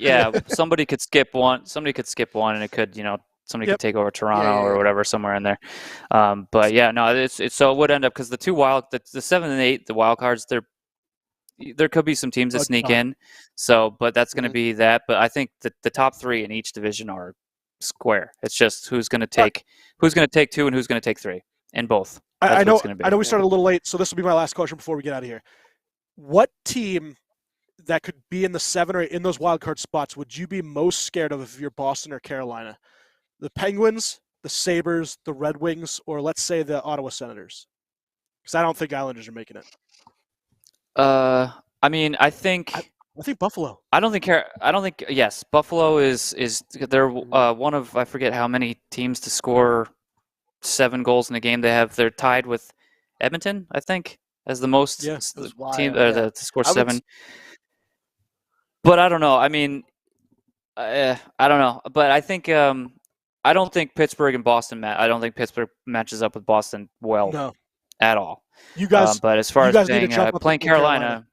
B: somebody could skip one. Somebody could skip one, and it could, somebody could take over Toronto or whatever somewhere in there. But it's so it would end up because the 7 and 8, the wild cards, there could be some teams that sneak in. So, but that's going to be that. But I think that the top 3 in each division are square. It's just who's going to take 2 and who's going to take 3 in both.
A: I know we started a little late, so this will be my last question before we get out of here. What team that could be in the 7 or 8 in those wild card spots would you be most scared of if you're Boston or Carolina? The Penguins, the Sabres, the Red Wings, or let's say the Ottawa Senators? Because I don't think Islanders are making it.
B: I mean, I think
A: Buffalo.
B: I don't think. Yes, Buffalo is they're one of I forget how many teams to score 7 goals in a game. They're tied with Edmonton, I think, as the most team to score 7. But I don't know. I mean, I don't know. But I think I don't think Pittsburgh and Boston I don't think Pittsburgh matches up with Boston well at all.
A: You guys,
B: but as far as playing Carolina,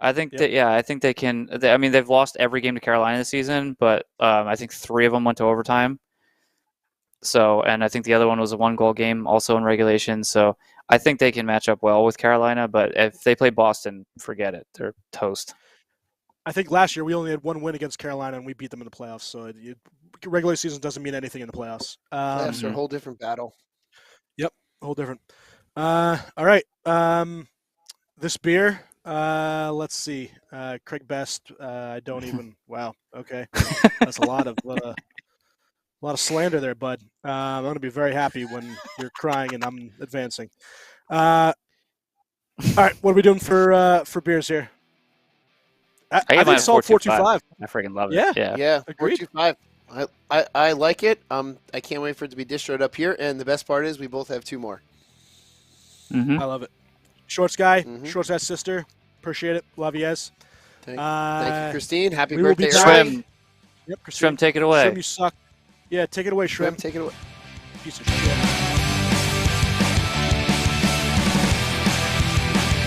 B: I think I think they can. I mean, they've lost every game to Carolina this season, but I think 3 of them went to overtime. So, and I think the other one was a 1-goal game, also in regulation. So, I think they can match up well with Carolina. But if they play Boston, forget it; they're toast.
A: I think last year we only had 1 win against Carolina, and we beat them in the playoffs. So, regular season doesn't mean anything in the playoffs.
C: Playoffs are a whole different battle.
A: Yep, whole different. All right. This beer. Let's see. Craig Best. I don't even. Wow. Okay. That's a lot of slander there, bud. I'm going to be very happy when you're crying and I'm advancing. All right. What are we doing for beers here? I think Salt 425.
B: I freaking love it.
C: Yeah. 425. I like it. I can't wait for it to be distroed up here. And the best part is we both have 2 more.
B: Mm-hmm.
A: I love it. Shorts guy, Shorts guy's sister. Appreciate it. Love you guys.
C: Thank you, Christine. Happy
A: we will
C: birthday,
A: be
C: Ryan.
A: Yep, Christine.
B: Shrimp, take it away.
A: Shrimp, you suck. Yeah, take it away,
C: Shrimp,
A: Shrimp.
C: take it away.
A: Piece of shit.